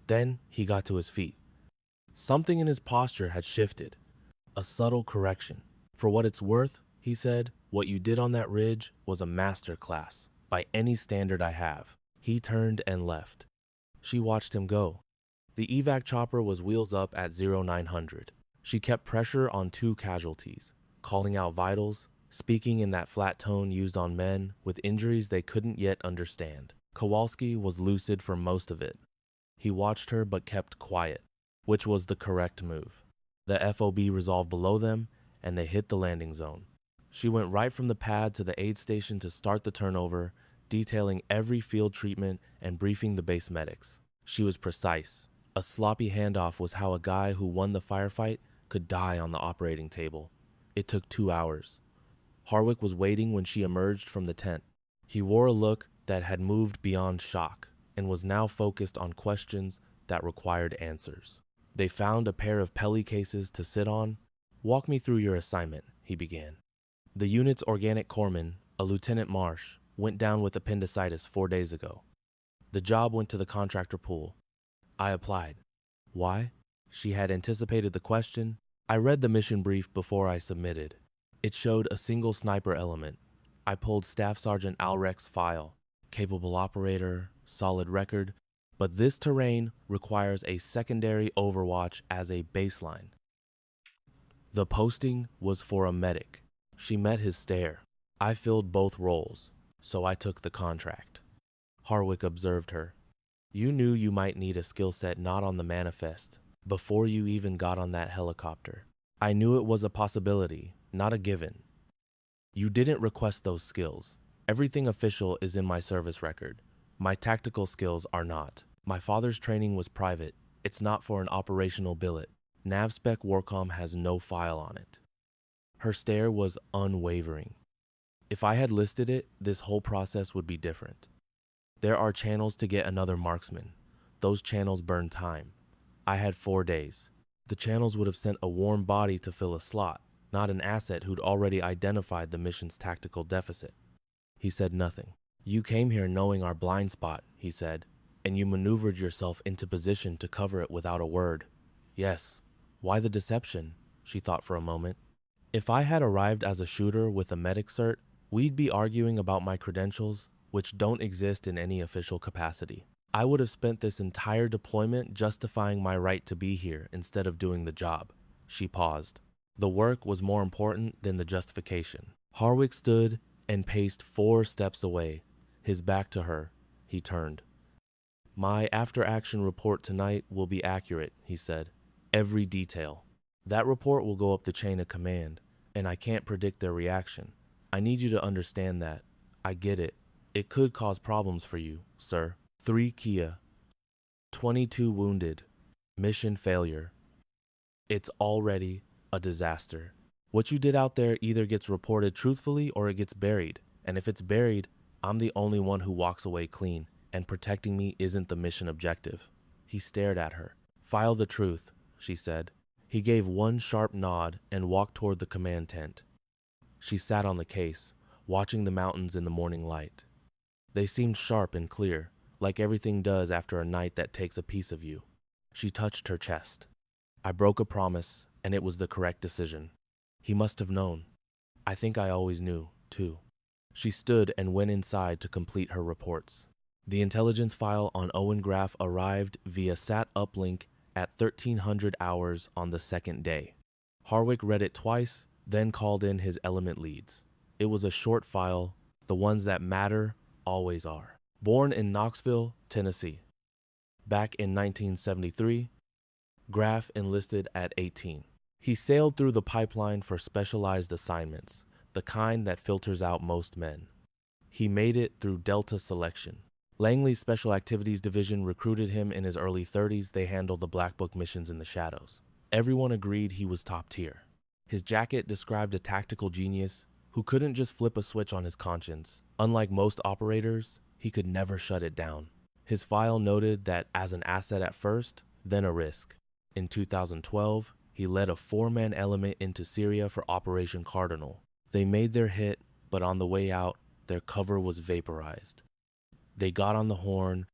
Then he got to his feet. Something in his posture had shifted. A subtle correction. "For what it's worth," he said, "what you did on that ridge was a master class, by any standard I have." He turned and left. She watched him go. The evac chopper was wheels up at 0900. She kept pressure on 2 casualties, calling out vitals, speaking in that flat tone used on men with injuries they couldn't yet understand. Kowalski was lucid for most of it. He watched her but kept quiet, which was the correct move. The FOB resolved below them, and they hit the landing zone. She went right from the pad to the aid station to start the turnover, detailing every field treatment and briefing the base medics. She was precise. A sloppy handoff was how a guy who won the firefight could die on the operating table. It took 2 hours. Harwick was waiting when she emerged from the tent. He wore a look that had moved beyond shock and was now focused on questions that required answers. They found a pair of Pelly cases to sit on. "Walk me through your assignment," he began. "The unit's organic corpsman, a Lieutenant Marsh, went down with appendicitis 4 days ago. The job went to the contractor pool. I applied." "Why?" She had anticipated the question. "I read the mission brief before I submitted. It showed a single sniper element. I pulled Staff Sergeant Alrek's file. Capable operator, solid record, but this terrain requires a secondary overwatch as a baseline." The posting was for a medic. She met his stare. "I filled both roles, so I took the contract." Harwick observed her. "You knew you might need a skill set not on the manifest before you even got on that helicopter." "I knew it was a possibility, not a given." "You didn't request those skills. Everything official is in my service record. My tactical skills are not. My father's training was private. It's not for an operational billet. NavSpec Warcom has no file on it." Her stare was unwavering. "If I had listed it, this whole process would be different. There are channels to get another marksman. Those channels burn time. I had 4 days. The channels would have sent a warm body to fill a slot, not an asset who'd already identified the mission's tactical deficit." He said nothing. "You came here knowing our blind spot," he said, "and you maneuvered yourself into position to cover it without a word." "Yes. Why the deception?" She thought for a moment. "If I had arrived as a shooter with a medic cert, we'd be arguing about my credentials, which don't exist in any official capacity. I would have spent this entire deployment justifying my right to be here instead of doing the job." She paused. The work was more important than the justification. Harwick stood and paced 4 steps away, his back to her. He turned. "My after-action report tonight will be accurate," he said. "Every detail. That report will go up the chain of command, and I can't predict their reaction. I need you to understand that. I get it. It could cause problems for you, sir. 3 Kia. 22 wounded. Mission failure. It's already a disaster. What you did out there either gets reported truthfully or it gets buried. And if it's buried, I'm the only one who walks away clean, and protecting me isn't the mission objective. He stared at her. File the truth, she said. He gave one sharp nod and walked toward the command tent. She sat on the case, watching the mountains in the morning light. They seemed sharp and clear, like everything does after a night that takes a piece of you. She touched her chest. I broke a promise, and it was the correct decision. He must have known. I think I always knew, too. She stood and went inside to complete her reports. The intelligence file on Owen Graff arrived via SAT uplink at 1300 hours on the second day. Harwick read it twice, then called in his element leads. It was a short file, the ones that matter always are. Born in Knoxville, Tennessee. Back in 1973, Graff enlisted at 18. He sailed through the pipeline for specialized assignments, the kind that filters out most men. He made it through Delta selection. Langley's Special Activities Division recruited him in his early 30s. They handled the Black Book missions in the shadows. Everyone agreed he was top tier. His jacket described a tactical genius who couldn't just flip a switch on his conscience. Unlike most operators, he could never shut it down. His file noted that as an asset at first, then a risk. In 2012, he led a 4-man element into Syria for Operation Cardinal. They made their hit, but on the way out, their cover was vaporized. They got on the horn,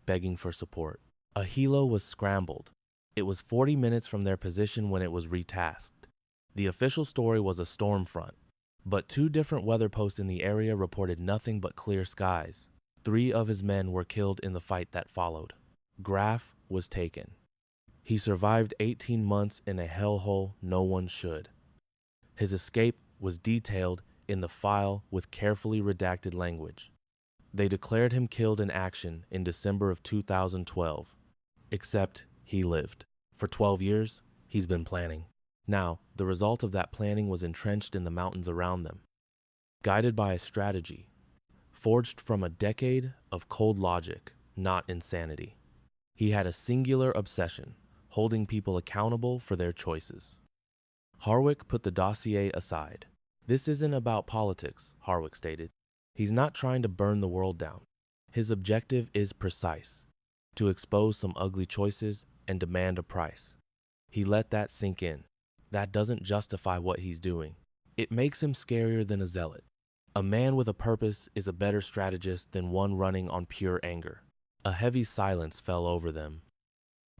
begging for support. A helo was scrambled. It was 40 minutes from their position when it was retasked. The official story was a storm front, but 2 different weather posts in the area reported nothing but clear skies. 3 of his men were killed in the fight that followed. Graff was taken. He survived 18 months in a hellhole no one should. His escape was detailed in the file with carefully redacted language. They declared him killed in action in December of 2012. Except he lived. For 12 years, he's been planning. Now, the result of that planning was entrenched in the mountains around them. Guided by a strategy, forged from a decade of cold logic, not insanity. He had a singular obsession, holding people accountable for their choices. Harwick put the dossier aside. This isn't about politics, Harwick stated. He's not trying to burn the world down. His objective is precise, to expose some ugly choices and demand a price. He let that sink in. That doesn't justify what he's doing. It makes him scarier than a zealot. A man with a purpose is a better strategist than one running on pure anger. A heavy silence fell over them.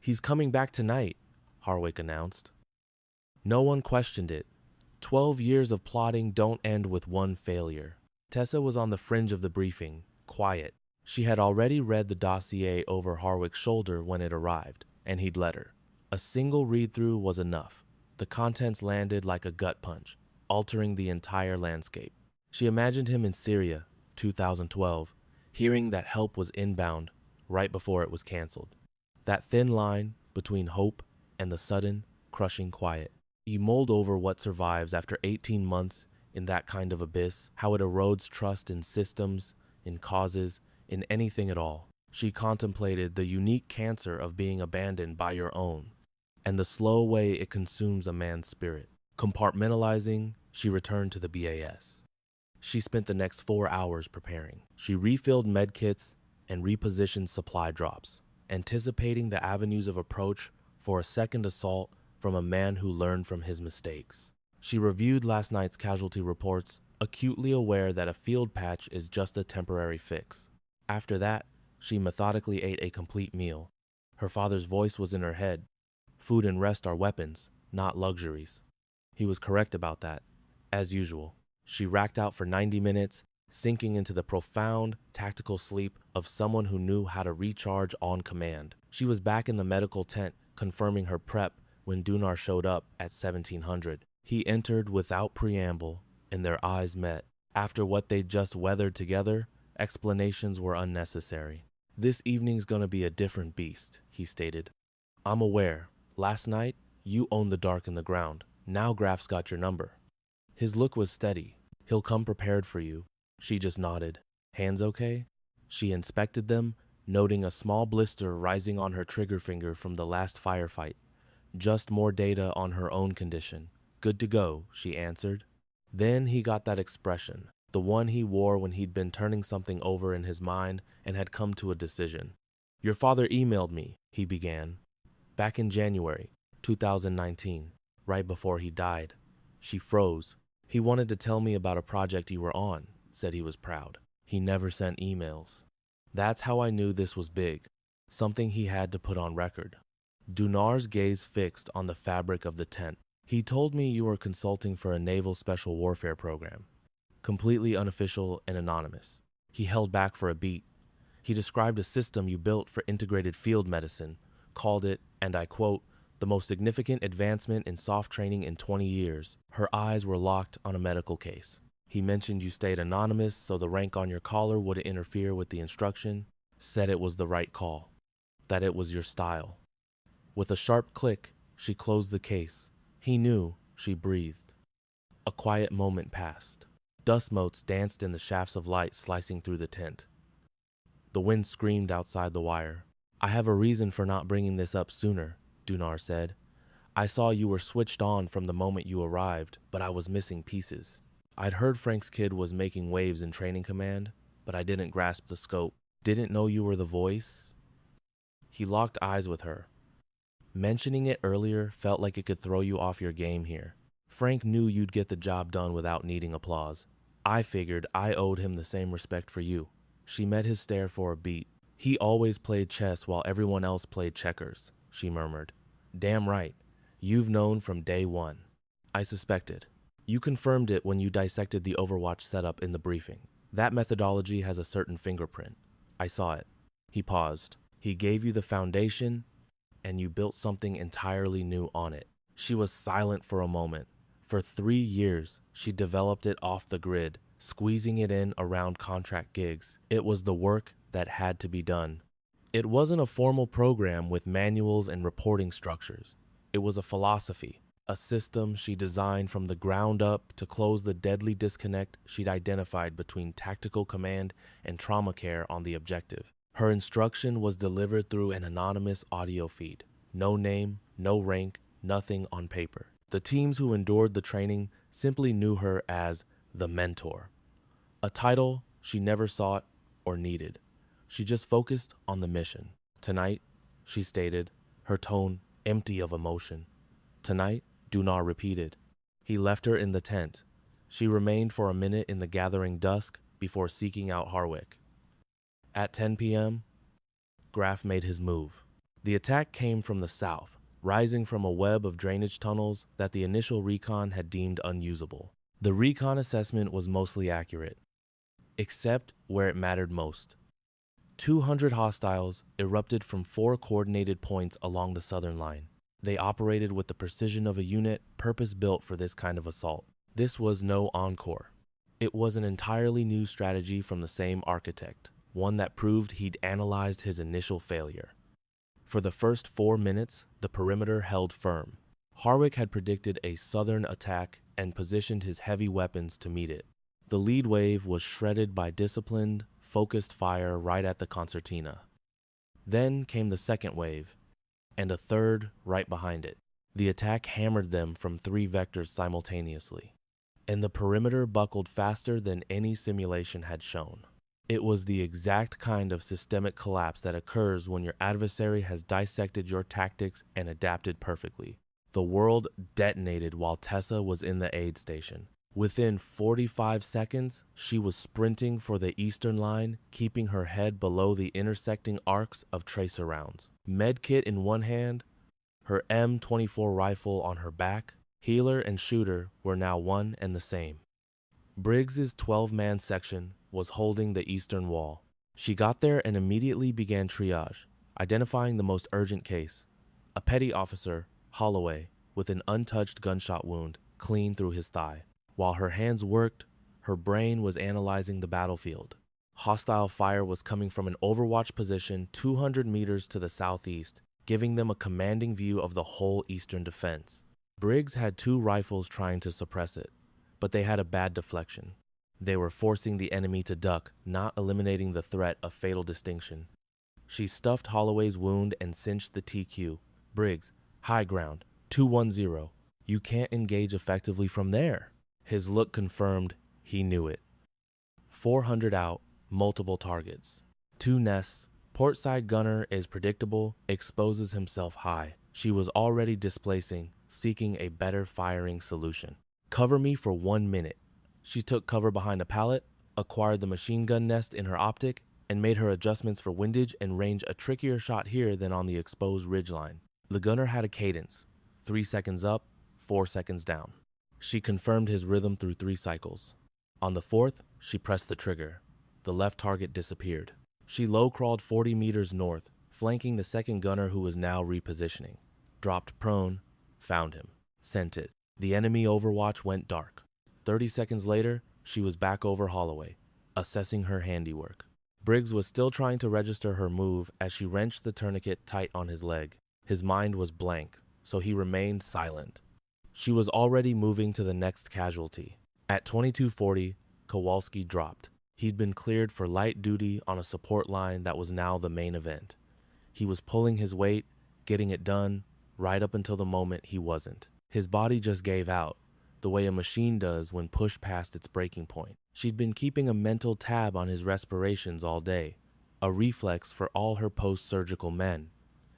He's coming back tonight, Harwick announced. No one questioned it. 12 years of plotting don't end with one failure. Tessa was on the fringe of the briefing, quiet. She had already read the dossier over Harwick's shoulder when it arrived, and he'd let her. A single read-through was enough. The contents landed like a gut punch, altering the entire landscape. She imagined him in Syria, 2012, hearing that help was inbound right before it was canceled. That thin line between hope and the sudden, crushing quiet. You mulled over what survives after 18 months in that kind of abyss, how it erodes trust in systems, in causes, in anything at all. She contemplated the unique cancer of being abandoned by your own, and the slow way it consumes a man's spirit. Compartmentalizing, she returned to the BAS. She spent the next 4 hours preparing. She refilled medkits and repositioned supply drops, anticipating the avenues of approach for a second assault from a man who learned from his mistakes. She reviewed last night's casualty reports, acutely aware that a field patch is just a temporary fix. After that, she methodically ate a complete meal. Her father's voice was in her head. Food and rest are weapons, not luxuries. He was correct about that, as usual. She racked out for 90 minutes, sinking into the profound, tactical sleep of someone who knew how to recharge on command. She was back in the medical tent, confirming her prep when Dunar showed up at 1700. He entered without preamble, and their eyes met. After what they'd just weathered together, explanations were unnecessary. This evening's gonna be a different beast, he stated. I'm aware. Last night, You own the dark and the ground. Now Graf's got your number. His look was steady. He'll come prepared for you. She just nodded. Hands okay? She inspected them, noting a small blister rising on her trigger finger from the last firefight. Just more data on her own condition. Good to go, she answered. Then he got that expression, the one he wore when he'd been turning something over in his mind and had come to a decision. Your father emailed me, he began. Back in January 2019, right before he died. She froze. He wanted to tell me about a project you were on, said he was proud. He never sent emails. That's how I knew this was big, something he had to put on record. Dunar's gaze fixed on the fabric of the tent. He told me you were consulting for a naval special warfare program, completely unofficial and anonymous. He held back for a beat. He described a system you built for integrated field medicine, called it, and I quote, the most significant advancement in soft training in 20 years. Her eyes were locked on a medical case. He mentioned you stayed anonymous so the rank on your collar wouldn't interfere with the instruction, said it was the right call, that it was your style. With a sharp click, she closed the case. He knew, she breathed. A quiet moment passed. Dust motes danced in the shafts of light slicing through the tent. The wind screamed outside the wire. I have a reason for not bringing this up sooner, Dunar said. I saw you were switched on from the moment you arrived, but I was missing pieces. I'd heard Frank's kid was making waves in training command, but I didn't grasp the scope. Didn't know you were the voice. He locked eyes with her. Mentioning it earlier felt like it could throw you off your game here. Frank knew you'd get the job done without needing applause. I figured I owed him the same respect for you. She met his stare for a beat. He always played chess while everyone else played checkers, she murmured. Damn right. You've known from day one. I suspected. You confirmed it when you dissected the Overwatch setup in the briefing. That methodology has a certain fingerprint. I saw it. He paused. He gave you the foundation, and you built something entirely new on it. She was silent for a moment. For 3 years, she developed it off the grid, squeezing it in around contract gigs. It was the work that had to be done. It wasn't a formal program with manuals and reporting structures. It was a philosophy, a system she designed from the ground up to close the deadly disconnect she'd identified between tactical command and trauma care on the objective. Her instruction was delivered through an anonymous audio feed. No name, no rank, nothing on paper. The teams who endured the training simply knew her as the mentor, a title she never sought or needed. She just focused on the mission. Tonight, she stated, her tone empty of emotion. Tonight, Dunar repeated. He left her in the tent. She remained for a minute in the gathering dusk before seeking out Harwick. At 10 p.m., Graf made his move. The attack came from the south, rising from a web of drainage tunnels that the initial recon had deemed unusable. The recon assessment was mostly accurate, except where it mattered most. 200 hostiles erupted from 4 coordinated points along the southern line. They operated with the precision of a unit purpose-built for this kind of assault. This was no encore. It was an entirely new strategy from the same architect, one that proved he'd analyzed his initial failure. For the first 4 minutes, the perimeter held firm. Harwick had predicted a southern attack and positioned his heavy weapons to meet it. The lead wave was shredded by disciplined, focused fire right at the concertina. Then came the second wave, and a third right behind it. The attack hammered them from 3 vectors simultaneously, and the perimeter buckled faster than any simulation had shown. It was the exact kind of systemic collapse that occurs when your adversary has dissected your tactics and adapted perfectly. The world detonated while Tessa was in the aid station. Within 45 seconds, she was sprinting for the eastern line, keeping her head below the intersecting arcs of tracer rounds. Medkit in one hand, her M24 rifle on her back, healer and shooter were now one and the same. Briggs's 12-man section was holding the eastern wall. She got there and immediately began triage, identifying the most urgent case. A petty officer, Holloway, with an untouched gunshot wound clean through his thigh. While her hands worked, her brain was analyzing the battlefield. Hostile fire was coming from an Overwatch position 200 meters to the southeast, giving them a commanding view of the whole eastern defense. Briggs had 2 rifles trying to suppress it, but they had a bad deflection. They were forcing the enemy to duck, not eliminating the threat of fatal distinction. She stuffed Holloway's wound and cinched the TQ. Briggs, high ground, 210. You can't engage effectively from there. His look confirmed he knew it. 400 out, multiple targets. 2 nests. Portside gunner is predictable, exposes himself high. She was already displacing, seeking a better firing solution. Cover me for 1 minute. She took cover behind a pallet, acquired the machine gun nest in her optic, and made her adjustments for windage and range a trickier shot here than on the exposed ridgeline. The gunner had a cadence, 3 seconds up, 4 seconds down. She confirmed his rhythm through 3 cycles. On the 4th, she pressed the trigger. The left target disappeared. She low-crawled 40 meters north, flanking the second gunner who was now repositioning. Dropped prone, found him, sent it. The enemy overwatch went dark. 30 seconds later, she was back over Holloway, assessing her handiwork. Briggs was still trying to register her move as she wrenched the tourniquet tight on his leg. His mind was blank, so he remained silent. She was already moving to the next casualty. At 22:40, Kowalski dropped. He'd been cleared for light duty on a support line that was now the main event. He was pulling his weight, getting it done, right up until the moment he wasn't. His body just gave out, the way a machine does when pushed past its breaking point. She'd been keeping a mental tab on his respirations all day, a reflex for all her post-surgical men.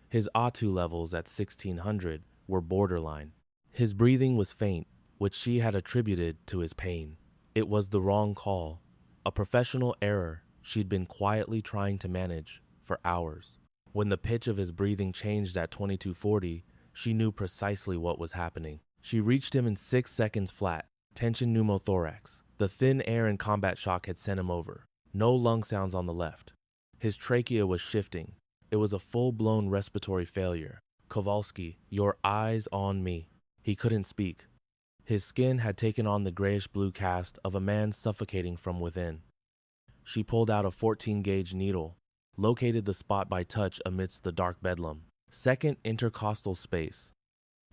His O2 levels at 1600 were borderline. His breathing was faint, which she had attributed to his pain. It was the wrong call, a professional error she'd been quietly trying to manage for hours. When the pitch of his breathing changed at 22:40, she knew precisely what was happening. She reached him in 6 seconds flat, tension pneumothorax. The thin air and combat shock had sent him over. No lung sounds on the left. His trachea was shifting. It was a full-blown respiratory failure. Kowalski, your eyes on me. He couldn't speak. His skin had taken on the grayish-blue cast of a man suffocating from within. She pulled out a 14-gauge needle, located the spot by touch amidst the dark bedlam. Second intercostal space,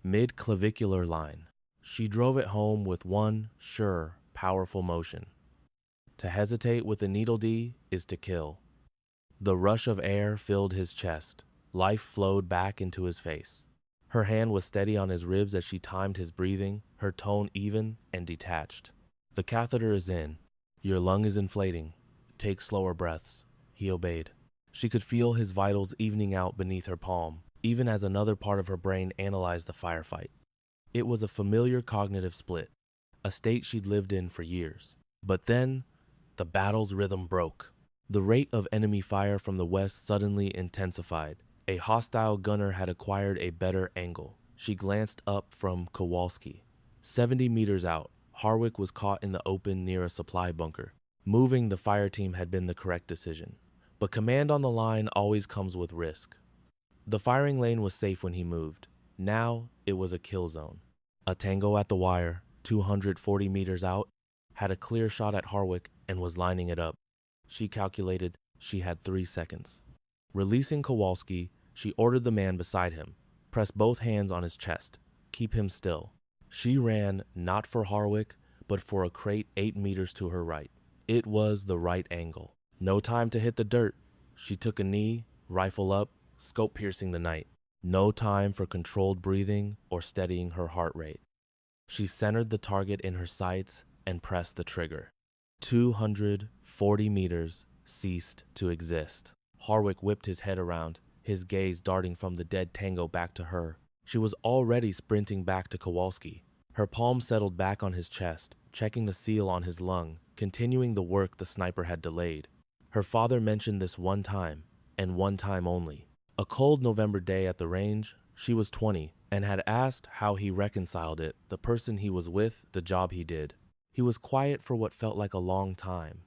mid-clavicular line. She drove it home with one sure, powerful motion. To hesitate with a needle D is to kill. The rush of air filled his chest. Life flowed back into his face. Her hand was steady on his ribs as she timed his breathing, her tone even and detached. The catheter is in. Your lung is inflating. Take slower breaths. He obeyed. She could feel his vitals evening out beneath her palm, even as another part of her brain analyzed the firefight. It was a familiar cognitive split, a state she'd lived in for years. But then, the battle's rhythm broke. The rate of enemy fire from the west suddenly intensified. A hostile gunner had acquired a better angle. She glanced up from Kowalski. 70 meters out, Harwick was caught in the open near a supply bunker. Moving the fire team had been the correct decision. But command on the line always comes with risk. The firing lane was safe when he moved. Now it was a kill zone. A Tango at the wire, 240 meters out, had a clear shot at Harwick and was lining it up. She calculated she had 3 seconds. Releasing Kowalski, she ordered the man beside him, press both hands on his chest, keep him still. She ran not for Harwick, but for a crate 8 meters to her right. It was the right angle. No time to hit the dirt. She took a knee, rifle up, scope piercing the night. No time for controlled breathing or steadying her heart rate. She centered the target in her sights and pressed the trigger. 240 meters ceased to exist. Harwick whipped his head around, his gaze darting from the dead Tango back to her. She was already sprinting back to Kowalski. Her palm settled back on his chest, checking the seal on his lung, continuing the work the sniper had delayed. Her father mentioned this one time, and one time only. A cold November day at the range, she was 20, and had asked how he reconciled it, the person he was with, the job he did. He was quiet for what felt like a long time.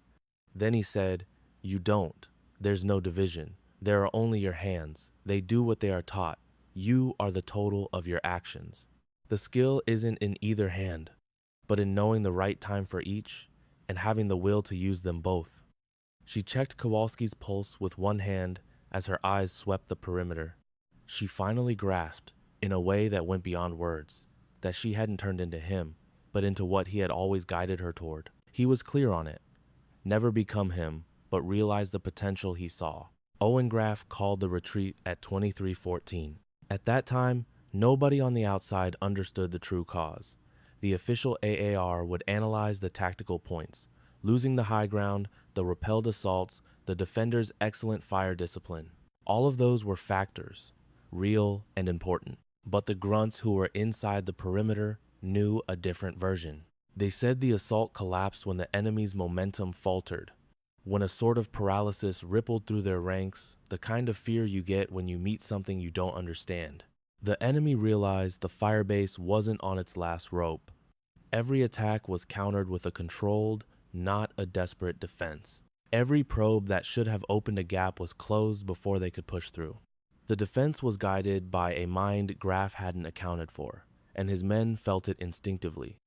Then he said, "You don't. There's no division. There are only your hands. They do what they are taught. You are the total of your actions. The skill isn't in either hand, but in knowing the right time for each and having the will to use them both." She checked Kowalski's pulse with one hand as her eyes swept the perimeter. She finally grasped, in a way that went beyond words, that she hadn't turned into him, but into what he had always guided her toward. He was clear on it. Never become him, but realize the potential he saw. Owen Graff called the retreat at 2314. At that time, nobody on the outside understood the true cause. The official AAR would analyze the tactical points, losing the high ground, the repelled assaults, the defenders' excellent fire discipline. All of those were factors, real and important. But the grunts who were inside the perimeter knew a different version. They said the assault collapsed when the enemy's momentum faltered, when a sort of paralysis rippled through their ranks, the kind of fear you get when you meet something you don't understand. The enemy realized the firebase wasn't on its last rope. Every attack was countered with a controlled, not a desperate defense. Every probe that should have opened a gap was closed before they could push through. The defense was guided by a mind Graff hadn't accounted for, and his men felt it instinctively.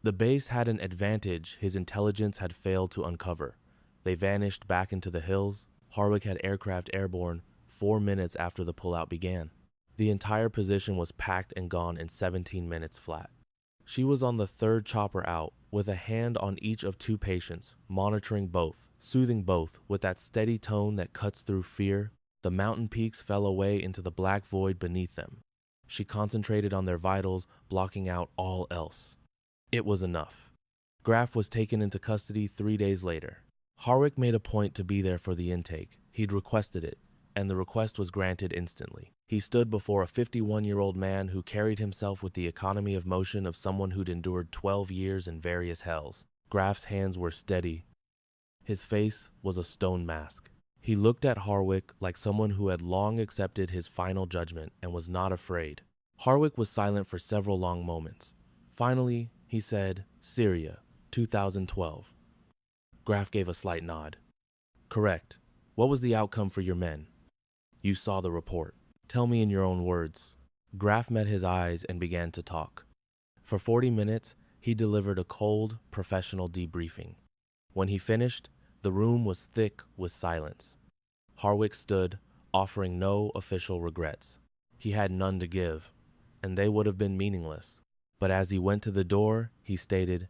The base had an advantage his intelligence had failed to uncover. They vanished back into the hills. Harwick had aircraft airborne 4 minutes after the pullout began. The entire position was packed and gone in 17 minutes flat. She was on the third chopper out, with a hand on each of 2 patients, monitoring both, soothing both with that steady tone that cuts through fear. The mountain peaks fell away into the black void beneath them. She concentrated on their vitals, blocking out all else. It was enough. Graff was taken into custody 3 days later. Harwick made a point to be there for the intake. He'd requested it, and the request was granted instantly. He stood before a 51-year-old man who carried himself with the economy of motion of someone who'd endured 12 years in various hells. Graff's hands were steady. His face was a stone mask. He looked at Harwick like someone who had long accepted his final judgment and was not afraid. Harwick was silent for several long moments. Finally, he said, "Syria, 2012. Graff gave a slight nod. "Correct. What was the outcome for your men?" "You saw the report. Tell me in your own words." Graff met his eyes and began to talk. For 40 minutes, he delivered a cold, professional debriefing. When he finished, the room was thick with silence. Harwick stood, offering no official regrets. He had none to give, and they would have been meaningless. But as he went to the door, he stated,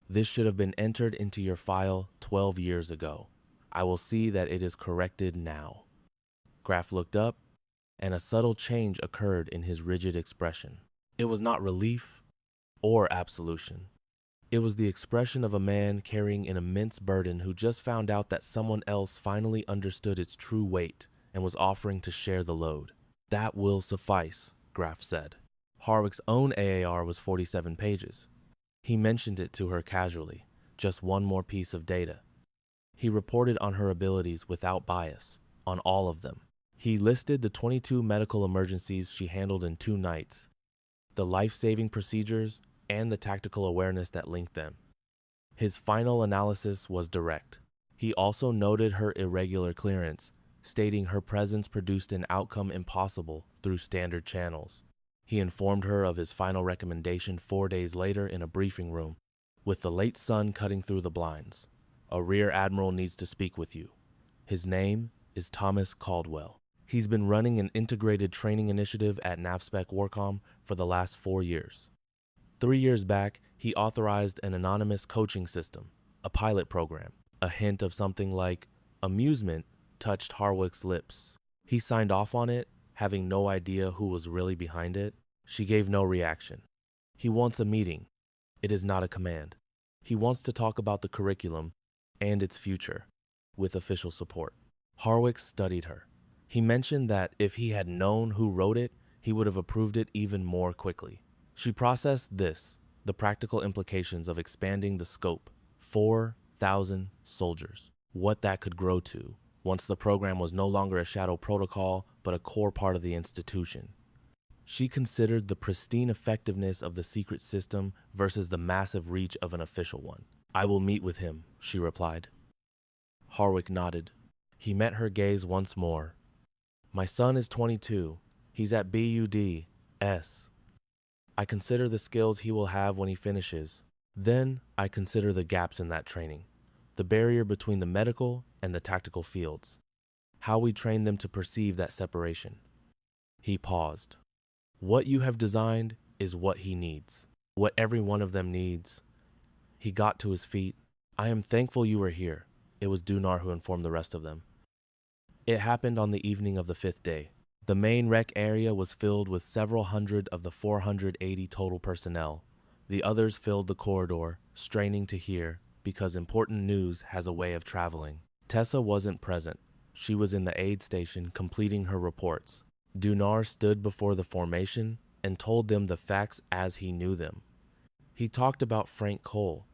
"This should have been entered into your file 12 years ago. I will see that it is corrected now." Graff looked up, and a subtle change occurred in his rigid expression. It was not relief or absolution. It was the expression of a man carrying an immense burden who just found out that someone else finally understood its true weight and was offering to share the load. "That will suffice," Graff said. Harwick's own AAR was 47 pages. He mentioned it to her casually, just one more piece of data. He reported on her abilities without bias, on all of them. He listed the 22 medical emergencies she handled in 2 nights, the life-saving procedures, and the tactical awareness that linked them. His final analysis was direct. He also noted her irregular clearance, stating her presence produced an outcome impossible through standard channels. He informed her of his final recommendation 4 days later in a briefing room, with the late sun cutting through the blinds. "A rear admiral needs to speak with you. His name is Thomas Caldwell. He's been running an integrated training initiative at NAVSPEC Warcom for the last 4 years. 3 years back, he authorized an anonymous coaching system, a pilot program. A hint of something like amusement touched Harwick's lips. He signed off on it, having no idea who was really behind it. She gave no reaction. He wants a meeting. It is not a command. He wants to talk about the curriculum and its future, with official support." Harwick studied her. He mentioned that if he had known who wrote it, he would have approved it even more quickly. She processed this, the practical implications of expanding the scope, 4,000 soldiers, what that could grow to, once the program was no longer a shadow protocol, but a core part of the institution. She considered the pristine effectiveness of the secret system versus the massive reach of an official one. "I will meet with him," she replied. Harwick nodded. He met her gaze once more. "My son is 22. He's at BUD-S. I consider the skills he will have when he finishes. Then I consider the gaps in that training, the barrier between the medical and the tactical fields, how we train them to perceive that separation. He paused. What you have designed is what he needs. What every one of them needs. He got to his feet. I am thankful you were here. It was Dunar who informed the rest of them. It happened on the evening of the 5th day. The main rec area was filled with several hundred of the 480 total personnel. The others filled the corridor, straining to hear, because important news has a way of traveling. Tessa wasn't present. She was in the aid station completing her reports. Dunar stood before the formation and told them the facts as he knew them. He talked about Frank Cole,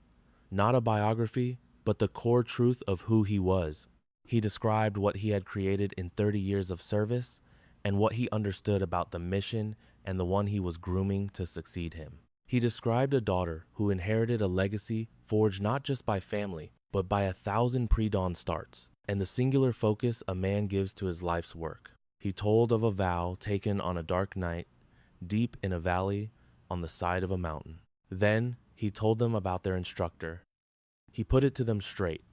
not a biography, but the core truth of who he was. He described what he had created in 30 years of service and what he understood about the mission and the one he was grooming to succeed him. He described a daughter who inherited a legacy forged not just by family, but by 1,000 pre-dawn starts, and the singular focus a man gives to his life's work. He told of a vow taken on a dark night, deep in a valley on the side of a mountain. Then he told them about their instructor. He put it to them straight,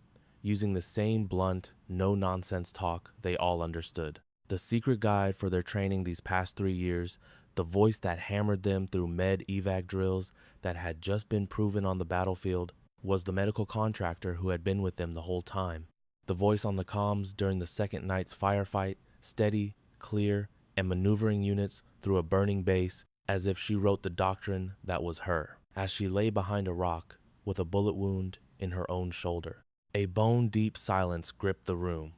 using the same blunt, no-nonsense talk they all understood. The secret guide for their training these past 3 years, the voice that hammered them through med-evac drills that had just been proven on the battlefield, was the medical contractor who had been with them the whole time. The voice on the comms during the second night's firefight, steady, clear, and maneuvering units through a burning base as if she wrote the doctrine that was her, as she lay behind a rock with a bullet wound in her own shoulder. A bone-deep silence gripped the room,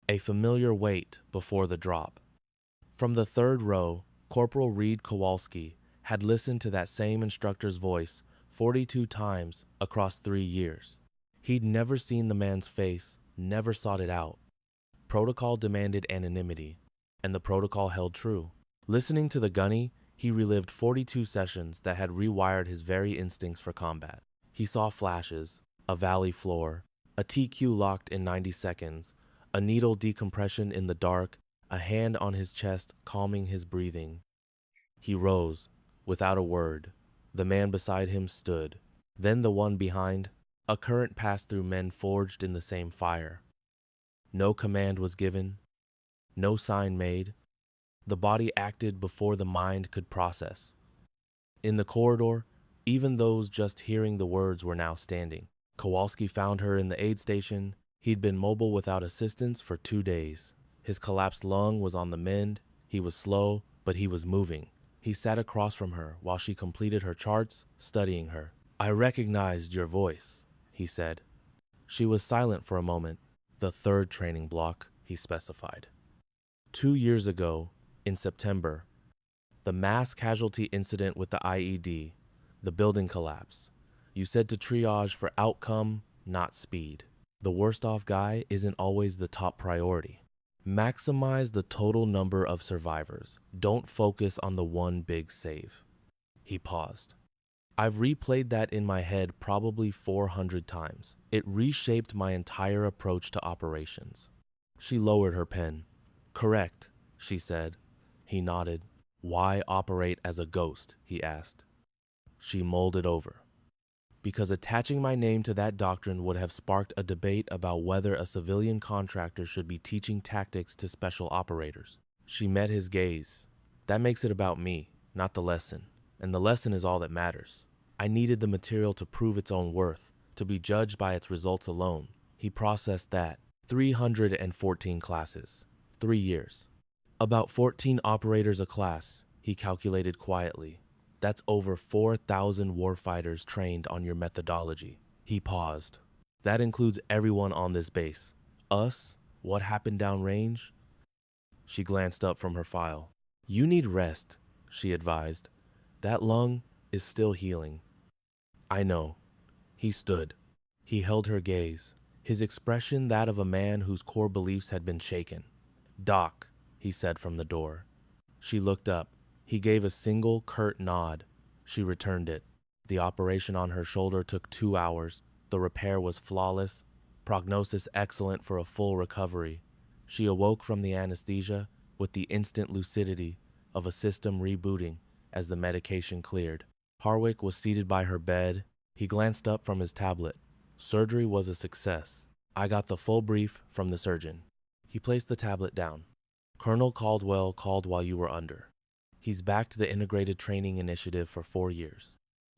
a familiar weight before the drop. From the third row, Corporal Reed Kowalski had listened to that same instructor's voice 42 times across 3 years. He'd never seen the man's face, never sought it out. Protocol demanded anonymity, and the protocol held true. Listening to the gunny, he relived 42 sessions that had rewired his very instincts for combat. He saw flashes, a valley floor, a TQ locked in 90 seconds, a needle decompression in the dark, a hand on his chest calming his breathing. He rose, without a word. The man beside him stood. Then the one behind. A current passed through men forged in the same fire. No command was given, no sign made. The body acted before the mind could process. In the corridor, even those just hearing the words were now standing. Kowalski found her in the aid station. He'd been mobile without assistance for 2 days. His collapsed lung was on the mend. He was slow, but he was moving. He sat across from her while she completed her charts, studying her. I recognized your voice, he said. She was silent for a moment. The third training block, he specified. 2 years ago, in September, the mass casualty incident with the IED, the building collapse. You said to triage for outcome, not speed. The worst off guy isn't always the top priority. Maximize the total number of survivors. Don't focus on the one big save. He paused. I've replayed that in my head probably 400 times. It reshaped my entire approach to operations. She lowered her pen. Correct, she said. He nodded. Why operate as a ghost? He asked. She mulled it over. Because attaching my name to that doctrine would have sparked a debate about whether a civilian contractor should be teaching tactics to special operators. She met his gaze. That makes it about me, not the lesson. And the lesson is all that matters. I needed the material to prove its own worth, to be judged by its results alone. He processed that. 314 classes. 3 years. About 14 operators a class, he calculated quietly. That's over 4,000 warfighters trained on your methodology. He paused. That includes everyone on this base. Us? What happened downrange? She glanced up from her file. You need rest, she advised. That lung is still healing. I know. He stood. He held her gaze, his expression that of a man whose core beliefs had been shaken. Doc, he said from the door. She looked up. He gave a single curt nod. She returned it. The operation on her shoulder took 2 hours. The repair was flawless. Prognosis excellent for a full recovery. She awoke from the anesthesia with the instant lucidity of a system rebooting as the medication cleared. Harwick was seated by her bed. He glanced up from his tablet. Surgery was a success. I got the full brief from the surgeon. He placed the tablet down. Colonel Caldwell called while you were under. He's backed the Integrated Training Initiative for 4 years.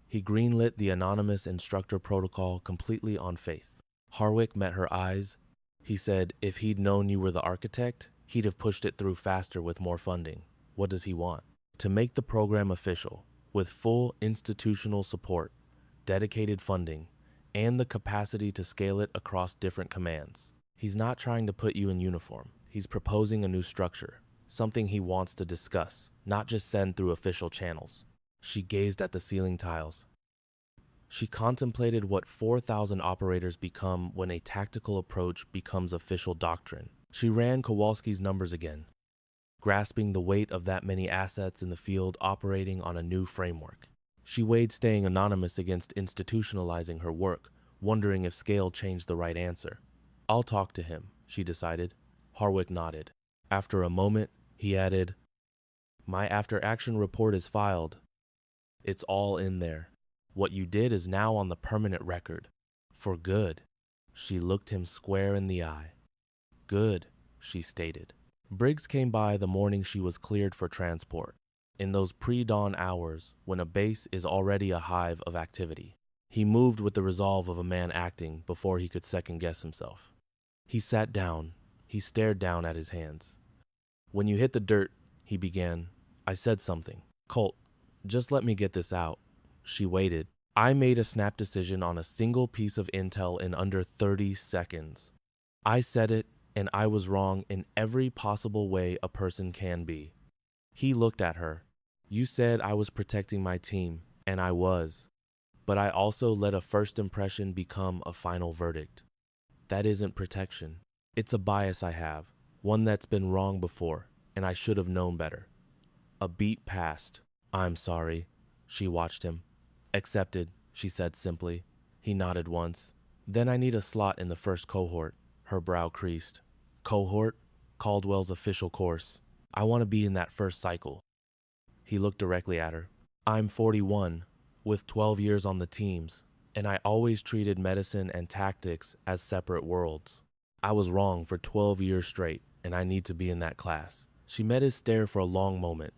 He greenlit the anonymous instructor protocol completely on faith. Harwick met her eyes. He said if he'd known you were the architect, he'd have pushed it through faster with more funding. What does he want? To make the program official, with full institutional support, dedicated funding, and the capacity to scale it across different commands. He's not trying to put you in uniform. He's proposing a new structure, something he wants to discuss, not just send through official channels. She gazed at the ceiling tiles. She contemplated what 4,000 operators become when a tactical approach becomes official doctrine. She ran Kowalski's numbers again, grasping the weight of that many assets in the field operating on a new framework. She weighed staying anonymous against institutionalizing her work, wondering if scale changed the right answer. I'll talk to him, she decided. Harwick nodded. After a moment, he added, My after-action report is filed. It's all in there. What you did is now on the permanent record. For good. She looked him square in the eye. Good, she stated. Briggs came by the morning she was cleared for transport, in those pre-dawn hours when a base is already a hive of activity. He moved with the resolve of a man acting before he could second-guess himself. He sat down. He stared down at his hands. When you hit the dirt, he began, I said something. Colt, just let me get this out. She waited. I made a snap decision on a single piece of intel in under 30 seconds. I said it, and I was wrong in every possible way a person can be. He looked at her. You said I was protecting my team, and I was. But I also let a first impression become a final verdict. That isn't protection. It's a bias I have, one that's been wrong before, and I should have known better. A beat passed. I'm sorry. She watched him. Accepted, she said simply. He nodded once. Then I need a slot in the first cohort. Her brow creased. Cohort? Caldwell's official course. I want to be in that first cycle. He looked directly at her. I'm 41, with 12 years on the teams, and I always treated medicine and tactics as separate worlds. I was wrong for 12 years straight, and I need to be in that class. She met his stare for a long moment.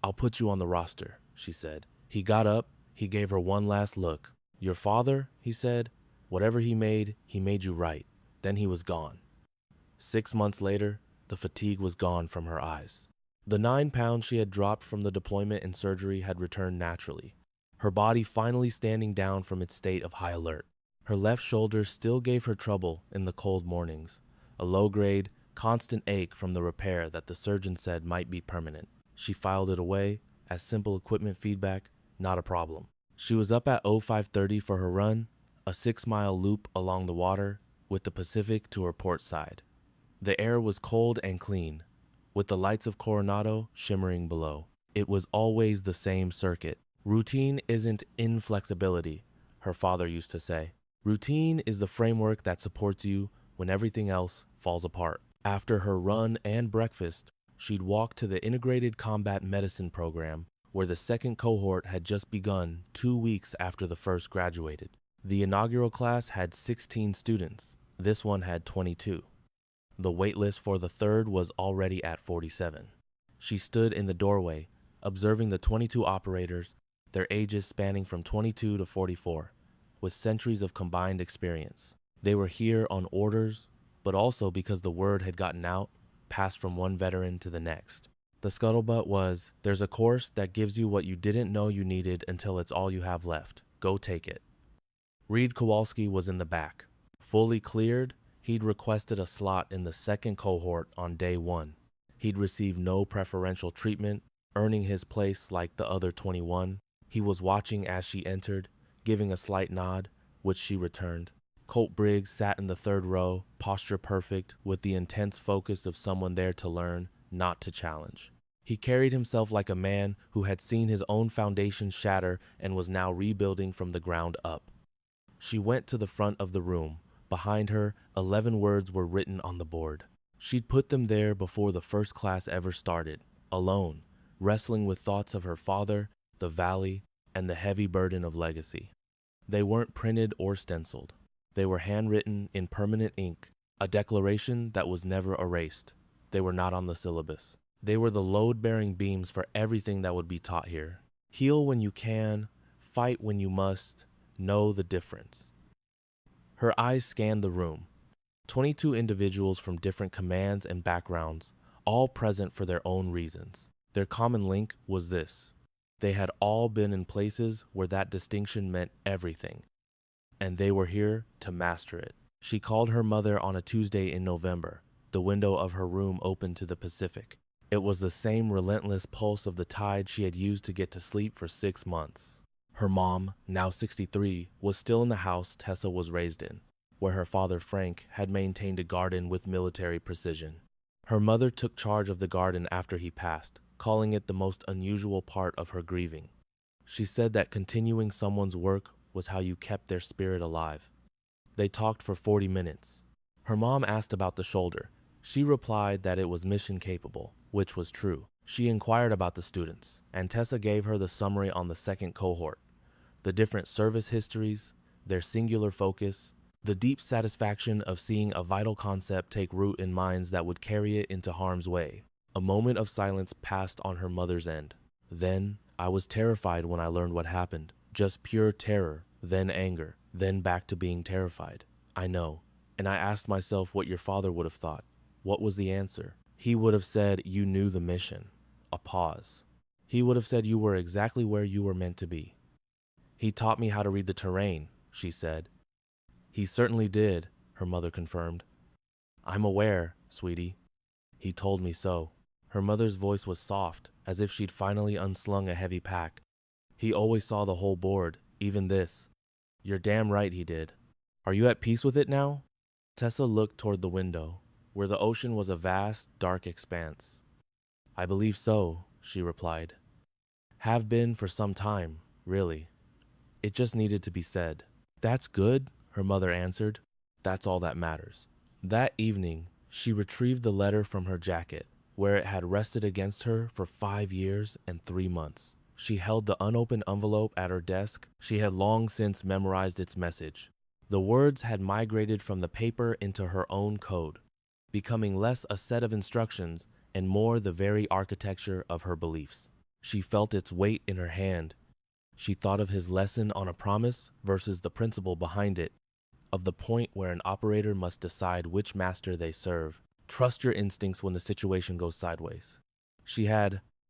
I'll put you on the roster, she said. He got up. He gave her one last look. Your father, he said, whatever he made you right. Then he was gone. 6 months later, the fatigue was gone from her eyes. The 9 pounds she had dropped from the deployment and surgery had returned naturally, her body finally standing down from its state of high alert. Her left shoulder still gave her trouble in the cold mornings, a low-grade, constant ache from the repair that the surgeon said might be permanent. She filed it away as simple equipment feedback, not a problem. She was up at 05:30 for her run, a 6-mile loop along the water with the Pacific to her port side. The air was cold and clean, with the lights of Coronado shimmering below. It was always the same circuit. Routine isn't inflexibility, her father used to say. Routine is the framework that supports you when everything else falls apart. After her run and breakfast, she'd walk to the Integrated Combat Medicine program, where the second cohort had just begun 2 weeks after the first graduated. The inaugural class had 16 students. This one had 22. The waitlist for the third was already at 47. She stood in the doorway, observing the 22 operators, their ages spanning from 22 to 44, with centuries of combined experience. They were here on orders, but also because the word had gotten out, passed from one veteran to the next. The scuttlebutt was, there's a course that gives you what you didn't know you needed until it's all you have left. Go take it. Reed Kowalski was in the back. Fully cleared, he'd requested a slot in the second cohort on day 1. He'd received no preferential treatment, earning his place like the other 21. He was watching as she entered, giving a slight nod, which she returned. Colt Briggs sat in the third row, posture perfect, with the intense focus of someone there to learn, not to challenge. He carried himself like a man who had seen his own foundation shatter and was now rebuilding from the ground up. She went to the front of the room. Behind her, 11 words were written on the board. She'd put them there before the first class ever started, alone, wrestling with thoughts of her father, the valley, and the heavy burden of legacy. They weren't printed or stenciled. They were handwritten in permanent ink, a declaration that was never erased. They were not on the syllabus. They were the load-bearing beams for everything that would be taught here. Heal when you can, fight when you must, know the difference. Her eyes scanned the room. 22 individuals from different commands and backgrounds, all present for their own reasons. Their common link was this: they had all been in places where that distinction meant everything, and they were here to master it. She called her mother on a Tuesday in November. The window of her room opened to the Pacific. It was the same relentless pulse of the tide she had used to get to sleep for 6 months. Her mom, now 63, was still in the house Tessa was raised in, where her father Frank had maintained a garden with military precision. Her mother took charge of the garden after he passed, calling it the most unusual part of her grieving. She said that continuing someone's work was how you kept their spirit alive. They talked for 40 minutes. Her mom asked about the shoulder. She replied that it was mission capable, which was true. She inquired about the students, and Tessa gave her the summary on the second cohort, the different service histories, their singular focus, the deep satisfaction of seeing a vital concept take root in minds that would carry it into harm's way. A moment of silence passed on her mother's end. Then, I was terrified when I learned what happened. Just pure terror, then anger, then back to being terrified. I know. And I asked myself what your father would have thought. What was the answer? He would have said you knew the mission. A pause. He would have said you were exactly where you were meant to be. He taught me how to read the terrain, she said. He certainly did, her mother confirmed. I'm aware, sweetie. He told me so. Her mother's voice was soft, as if she'd finally unslung a heavy pack. He always saw the whole board, even this. You're damn right he did. Are you at peace with it now? Tessa looked toward the window, where the ocean was a vast, dark expanse. I believe so, she replied. Have been for some time, really. It just needed to be said. That's good, her mother answered. That's all that matters. That evening, she retrieved the letter from her jacket, where it had rested against her for 5 years and 3 months. She held the unopened envelope at her desk. She had long since memorized its message. The words had migrated from the paper into her own code, becoming less a set of instructions and more the very architecture of her beliefs. She felt its weight in her hand. She thought of his lesson on a promise versus the principle behind it, of the point where an operator must decide which master they serve. Trust your instincts when the situation goes sideways.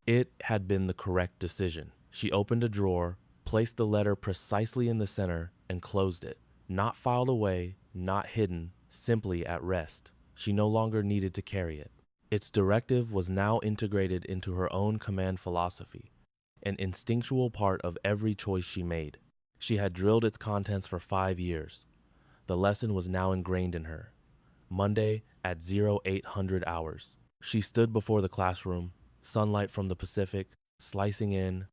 It had been the correct decision. She opened a drawer, placed the letter precisely in the center, and closed it. Not filed away, not hidden, simply at rest. She no longer needed to carry it. Its directive was now integrated into her own command philosophy, an instinctual part of every choice she made. She had drilled its contents for 5 years. The lesson was now ingrained in her. Monday at 0800 hours. She stood before the classroom, sunlight from the Pacific slicing in,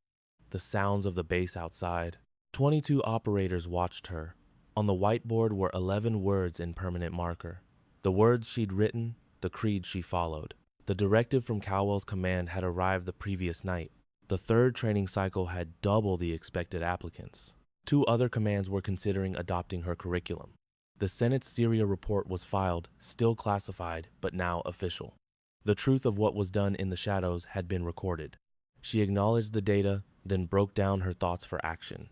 the sounds of the base outside. 22 operators watched her. On the whiteboard were 11 words in permanent marker. The words she'd written, the creed she followed. The directive from Cowell's command had arrived the previous night. The third training cycle had double the expected applicants. 2 other commands were considering adopting her curriculum. The Senate's Syria report was filed, still classified, but now official. The truth of what was done in the shadows had been recorded. She acknowledged the data, then broke down her thoughts for action.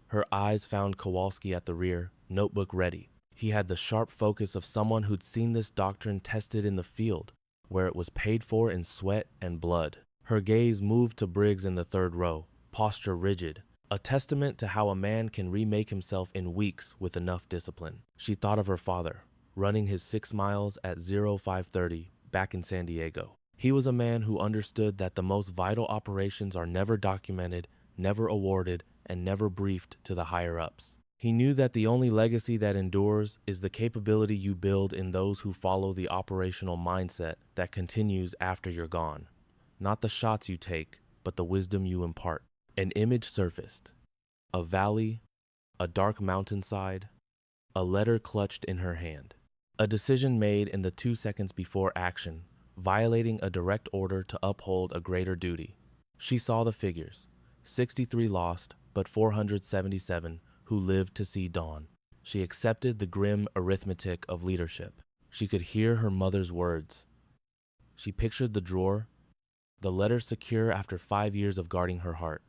Her eyes found Kowalski at the rear, notebook ready. He had the sharp focus of someone who'd seen this doctrine tested in the field, where it was paid for in sweat and blood. Her gaze moved to Briggs in the third row, posture rigid, a testament to how a man can remake himself in weeks with enough discipline. She thought of her father, running his 6 miles at 0530 back in San Diego. He was a man who understood that the most vital operations are never documented, never awarded, and never briefed to the higher-ups. He knew that the only legacy that endures is the capability you build in those who follow the operational mindset that continues after you're gone. Not the shots you take, but the wisdom you impart. An image surfaced. A valley, a dark mountainside, a letter clutched in her hand. A decision made in the 2 seconds before action, violating a direct order to uphold a greater duty. She saw the figures. 63 lost, but 477 who lived to see dawn. She accepted the grim arithmetic of leadership. She could hear her mother's words. She pictured the drawer, the letter secure after 5 years of guarding her heart.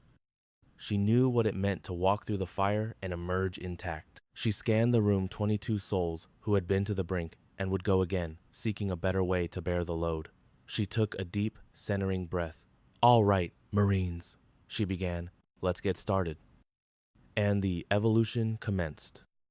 She knew what it meant to walk through the fire and emerge intact. She scanned the room 22 souls who had been to the brink and would go again, seeking a better way to bear the load. She took a deep, centering breath. "All right, Marines," she began. "Let's get started." And the evolution commenced.